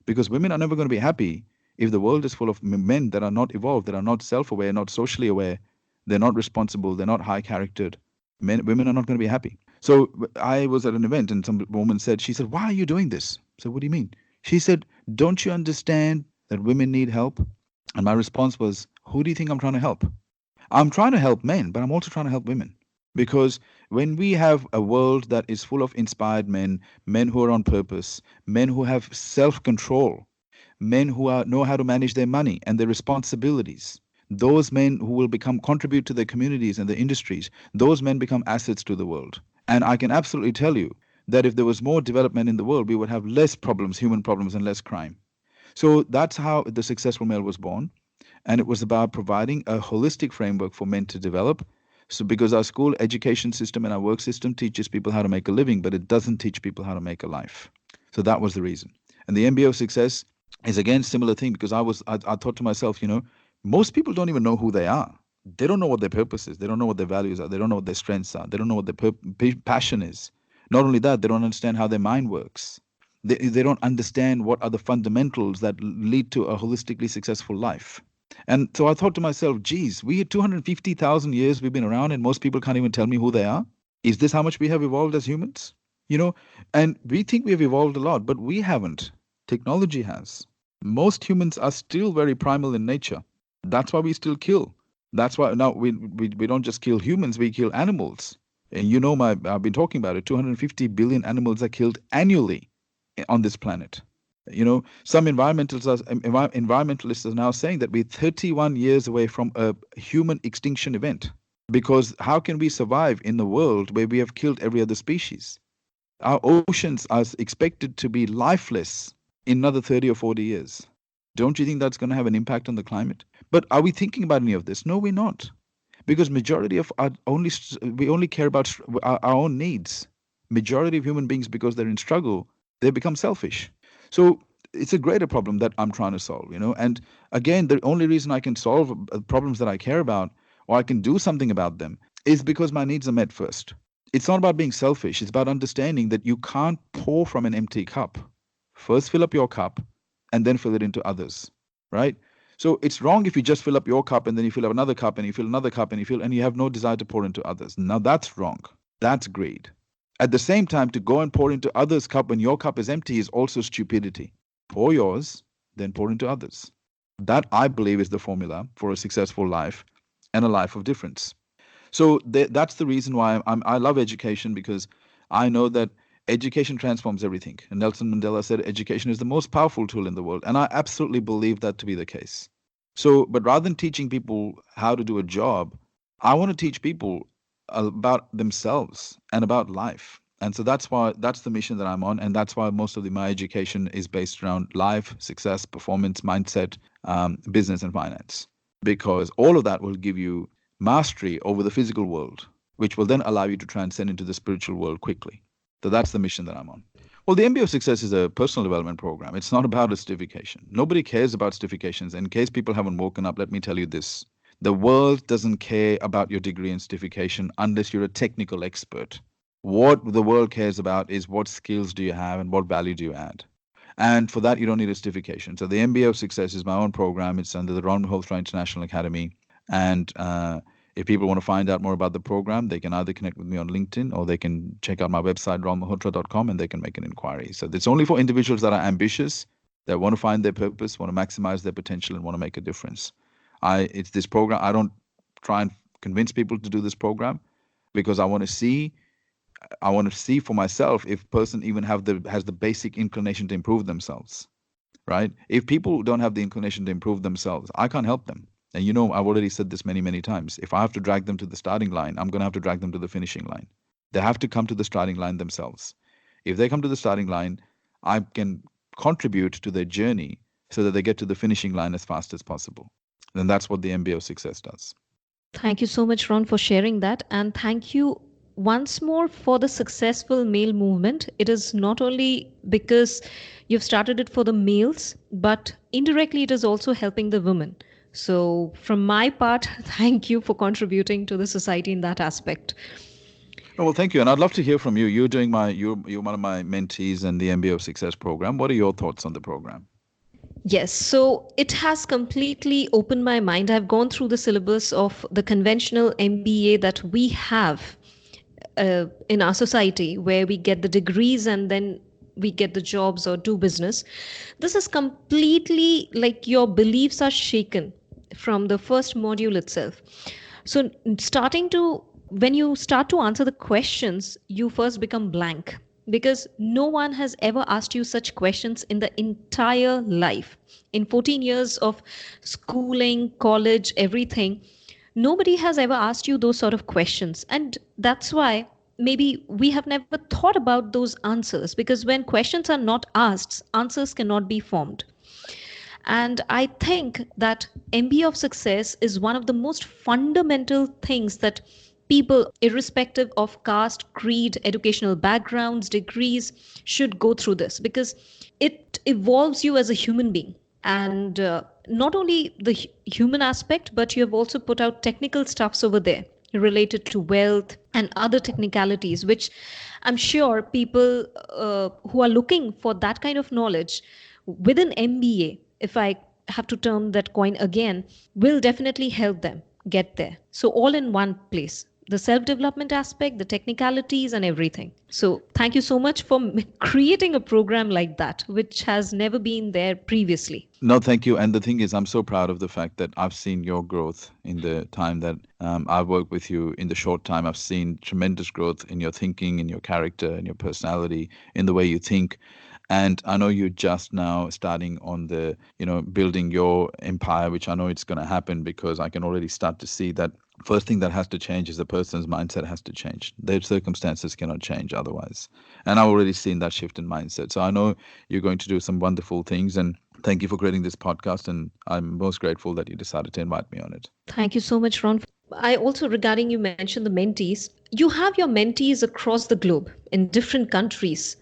Because women are never going to be happy if the world is full of men that are not evolved, that are not self-aware, not socially aware, they're not responsible, they're not high-charactered. Women are not going to be happy. So I was at an event and some woman said, she said, why are you doing this? I said, what do you mean? She said, don't you understand that women need help? And my response was, who do you think I'm trying to help? I'm trying to help men, but I'm also trying to help women. Because when we have a world that is full of inspired men, men who are on purpose, men who have self-control, men who know how to manage their money and their responsibilities, those men who will contribute to their communities and their industries, those men become assets to the world. And I can absolutely tell you that if there was more development in the world, we would have less problems, human problems, and less crime. So that's how the successful male was born. And it was about providing a holistic framework for men to develop. So because our school education system and our work system teaches people how to make a living, but it doesn't teach people how to make a life. So that was the reason. And the MBA of success is again similar thing because I thought to myself, most people don't even know who they are. They don't know what their purpose is. They don't know what their values are. They don't know what their strengths are. They don't know what their passion is. Not only that, they don't understand how their mind works. They don't understand what are the fundamentals that lead to a holistically successful life. And so I thought to myself, geez, we had 250,000 years we've been around and most people can't even tell me who they are. Is this how much we have evolved as humans? And we think we have evolved a lot, but we haven't. Technology has. Most humans are still very primal in nature. That's why we still kill. That's why now we don't just kill humans, we kill animals. And I've been talking about it, 250 billion animals are killed annually on this planet. Some environmentalists are now saying that we're 31 years away from a human extinction event. Because how can we survive in the world where we have killed every other species? Our oceans are expected to be lifeless in another 30 or 40 years. Don't you think that's going to have an impact on the climate? But are we thinking about any of this? No, we're not. Because majority of our we only care about our own needs. Majority of human beings, because they're in struggle, they become selfish. So it's a greater problem that I'm trying to solve, you know. And again, the only reason I can solve problems that I care about, or I can do something about them, is because my needs are met first. It's not about being selfish. It's about understanding that you can't pour from an empty cup. First, fill up your cup, and then fill it into others, right? So it's wrong if you just fill up your cup and then you fill up another cup and you fill another cup and you have no desire to pour into others. Now that's wrong. That's greed. At the same time, to go and pour into others' cup when your cup is empty is also stupidity. Pour yours, then pour into others. That, I believe, is the formula for a successful life and a life of difference. So that's the reason why I love education, because I know that education transforms everything. And Nelson Mandela said education is the most powerful tool in the world. And I absolutely believe that to be the case. So, but rather than teaching people how to do a job, I want to teach people about themselves and about life. And so that's the mission that I'm on. And that's why most of my education is based around life, success, performance, mindset, business, and finance. Because all of that will give you mastery over the physical world, which will then allow you to transcend into the spiritual world quickly. So that's the mission that I'm on. Well, the MBA of Success is a personal development program. It's not about a certification. Nobody cares about certifications. In case people haven't woken up, let me tell you this. The world doesn't care about your degree and certification unless you're a technical expert. What the world cares about is what skills do you have and what value do you add. And for that, you don't need a certification. So the MBA of Success is my own program. It's under the Ron Malhotra International Academy. And if people want to find out more about the program, they can either connect with me on LinkedIn or they can check out my website, ronmalhotra.com, and they can make an inquiry. So it's only for individuals that are ambitious, that want to find their purpose, want to maximize their potential, and want to make a difference. It's this program. I don't try and convince people to do this program because I want to see for myself if person even has the basic inclination to improve themselves, right? If people don't have the inclination to improve themselves, I can't help them. And you know, I've already said this many, many times. If I have to drag them to the starting line, I'm going to have to drag them to the finishing line. They have to come to the starting line themselves. If they come to the starting line, I can contribute to their journey so that they get to the finishing line as fast as possible. Then that's what the MBA of Success does. Thank you so much, Ron, for sharing that. And thank you once more for the successful male movement. It is not only because you've started it for the males, but indirectly it is also helping the women. So, from my part, thank you for contributing to the society in that aspect. Oh, well, thank you. And I'd love to hear from you. You're one of my mentees in the MBA of Success program. What are your thoughts on the program? Yes, so it has completely opened my mind. I've gone through the syllabus of the conventional MBA that we have in our society, where we get the degrees and then we get the jobs or do business. This is completely like your beliefs are shaken from the first module itself. So, when you start to answer the questions, you first become blank because no one has ever asked you such questions in the entire life. In 14 years of schooling, college, everything, nobody has ever asked you those sort of questions. And that's why maybe we have never thought about those answers, because when questions are not asked, answers cannot be formed. And I think that MBA of Success is one of the most fundamental things that people, irrespective of caste, creed, educational backgrounds, degrees, should go through this, because it evolves you as a human being. And not only the human aspect, but you have also put out technical stuffs over there related to wealth and other technicalities, which I'm sure people who are looking for that kind of knowledge with an MBA, if I have to term that coin again, will definitely help them get there. So, all in one place, the self development aspect, the technicalities, and everything. So, thank you so much for creating a program like that, which has never been there previously. No, thank you. And the thing is, I'm so proud of the fact that I've seen your growth in the time that I've worked with you. In the short time, I've seen tremendous growth in your thinking, in your character, in your personality, in the way you think. And I know you're just now starting on building your empire, which I know it's going to happen because I can already start to see that First thing that has to change is the person's mindset has to change. Their circumstances cannot change otherwise. And I've already seen that shift in mindset. So I know you're going to do some wonderful things. And thank you for creating this podcast. And I'm most grateful that you decided to invite me on it. Thank you so much, Ron. I also, regarding you mentioned the mentees, you have your mentees across the globe in different countries.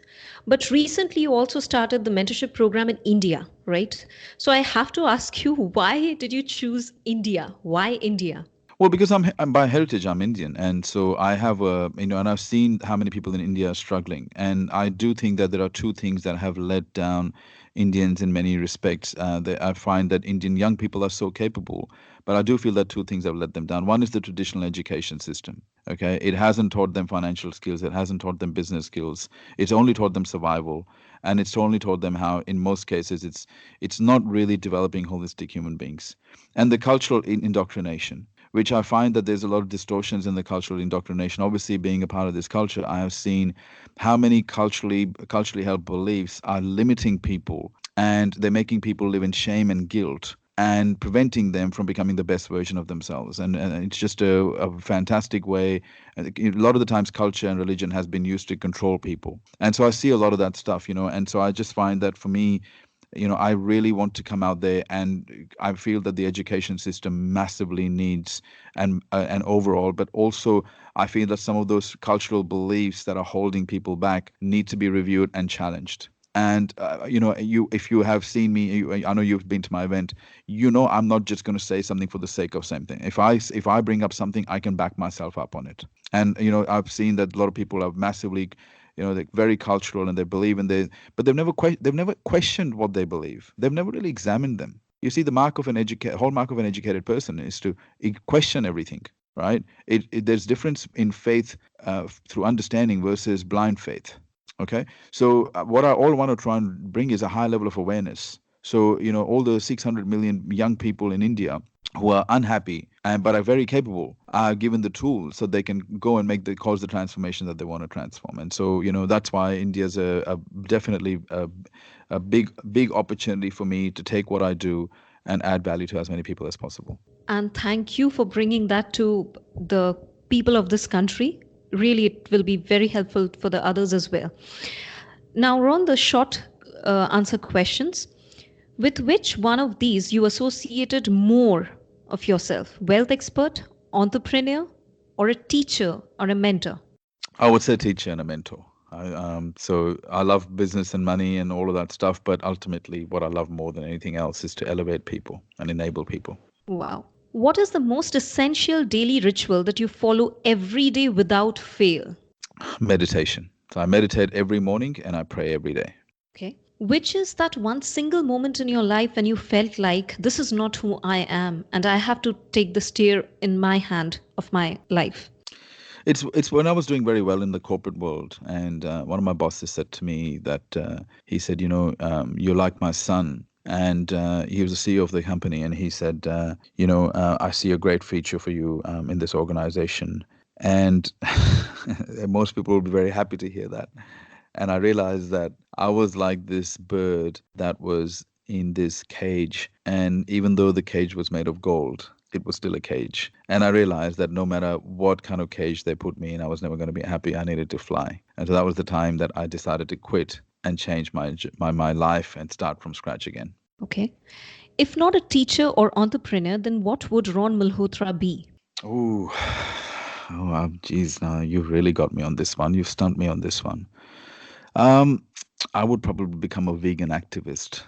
But recently, you also started the mentorship program in India, right? So I have to ask you, why did you choose India? Why India? Well, because I'm by heritage, I'm Indian, and so I have a and I've seen how many people in India are struggling, and I do think that there are two things that have let down Indians in many respects. I find that Indian young people are so capable, but I do feel that two things have let them down. One is the traditional education system. Okay, it hasn't taught them financial skills, it hasn't taught them business skills. It's only taught them survival, and it's only taught them how, in most cases, it's not really developing holistic human beings, and the cultural indoctrination, which I find that there's a lot of distortions in the cultural indoctrination. Obviously, being a part of this culture, I have seen how many culturally held beliefs are limiting people, and they're making people live in shame and guilt and preventing them from becoming the best version of themselves. And it's just a fantastic way. A lot of the times, culture and religion has been used to control people. And so I see a lot of that stuff, and so I just find that for me, I really want to come out there, and I feel that the education system massively needs and overall, but also I feel that some of those cultural beliefs that are holding people back need to be reviewed and challenged. And if you have seen me, I know you've been to my event. I'm not just going to say something for the sake of something. If I bring up something, I can back myself up on it. And I've seen that a lot of people are massively, they're very cultural and they believe in but they've never questioned what they believe. They've never really examined them. You see, the hallmark of an educated person is to question everything, right? There's difference in faith through understanding versus blind faith. Okay, so what I all want to try and bring is a high level of awareness. So all the 600 million young people in India who are unhappy and but are very capable are given the tools so they can go and cause the transformation that they want to transform. And so that's why India's definitely a big opportunity for me to take what I do and add value to as many people as possible. And thank you for bringing that to the people of this country. Really, it will be very helpful for the others as well. Now, we're on the short answer questions. With which one of these you associated more of yourself? Wealth expert, entrepreneur, or a teacher or a mentor? I would say teacher and a mentor. So I love business and money and all of that stuff, but ultimately, what I love more than anything else is to elevate people and enable people. Wow. What is the most essential daily ritual that you follow every day without fail? Meditation. So I meditate every morning and I pray every day. Okay. Which is that one single moment in your life when you felt like this is not who I am and I have to take the steer in my hand of my life? It's when I was doing very well in the corporate world, and one of my bosses said to me that he said, you're like my son. And he was the CEO of the company, and he said, I see a great future for you in this organization. And most people will be very happy to hear that. And I realized that I was like this bird that was in this cage. And even though the cage was made of gold, it was still a cage. And I realized that no matter what kind of cage they put me in, I was never going to be happy. I needed to fly. And so that was the time that I decided to quit and change my life and start from scratch again. Okay. If not a teacher or entrepreneur, then what would Ron Malhotra be? Ooh. Geez, now you've really got me on this one. You've stumped me on this one. I would probably become a vegan activist.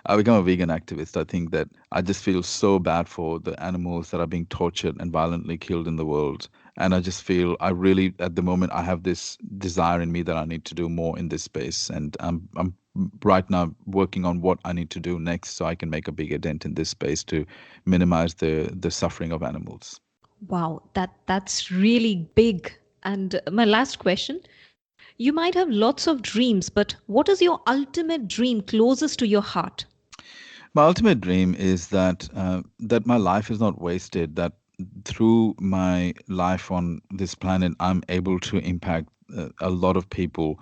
I become a vegan activist. I think that I just feel so bad for the animals that are being tortured and violently killed in the world. And I just feel at the moment, I have this desire in me that I need to do more in this space. And I'm right now working on what I need to do next so I can make a bigger dent in this space to minimize the suffering of animals. Wow, that's really big. And my last question, you might have lots of dreams, but what is your ultimate dream closest to your heart? My ultimate dream is that my life is not wasted, that through my life on this planet, I'm able to impact a lot of people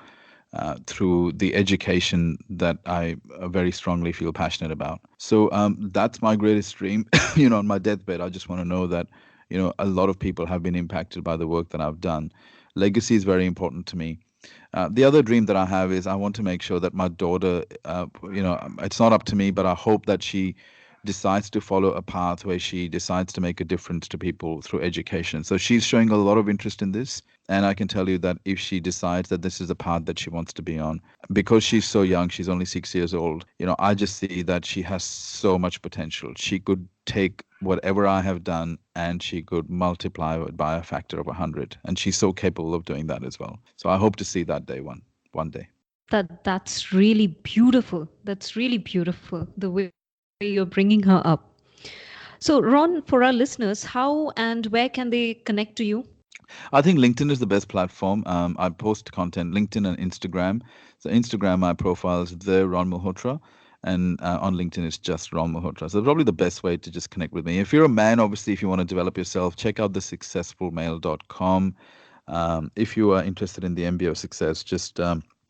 through the education that I very strongly feel passionate about. So that's my greatest dream. On my deathbed, I just want to know that, a lot of people have been impacted by the work that I've done. Legacy is very important to me. The other dream that I have is I want to make sure that my daughter, it's not up to me, but I hope that she decides to follow a path where she decides to make a difference to people through education. So she's showing a lot of interest in this. And I can tell you that if she decides that this is the path that she wants to be on, because she's so young, she's only 6 years old, I just see that she has so much potential. She could take whatever I have done and she could multiply it by a factor of 100. And she's so capable of doing that as well. So I hope to see that day one day. That's really beautiful. That's really beautiful, the way you're bringing her up. So, Ron, for our listeners, how and where can they connect to you? I think LinkedIn is the best platform. I post content, LinkedIn and Instagram. So Instagram, my profile is the Ron Malhotra, and on LinkedIn it's just Ron Malhotra. So probably the best way to just connect with me. If you're a man, obviously, if you want to develop yourself, check out thesuccessfulmale.com. If you are interested in the MBA of success, just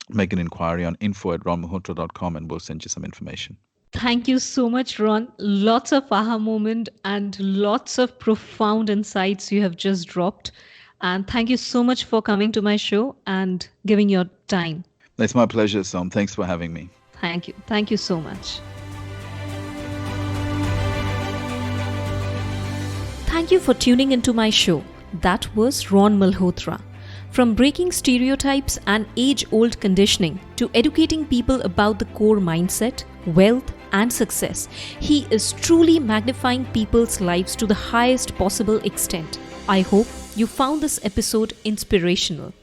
make an inquiry on info@ronmalhotra.com and we'll send you some information. Thank you so much, Ron. Lots of aha moment and lots of profound insights you have just dropped. And thank you so much for coming to my show and giving your time. It's my pleasure, Som. Thanks for having me. Thank you. Thank you so much. Thank you for tuning into my show. That was Ron Malhotra. From breaking stereotypes and age-old conditioning to educating people about the core mindset, wealth, and success, he is truly magnifying people's lives to the highest possible extent. I hope you found this episode inspirational.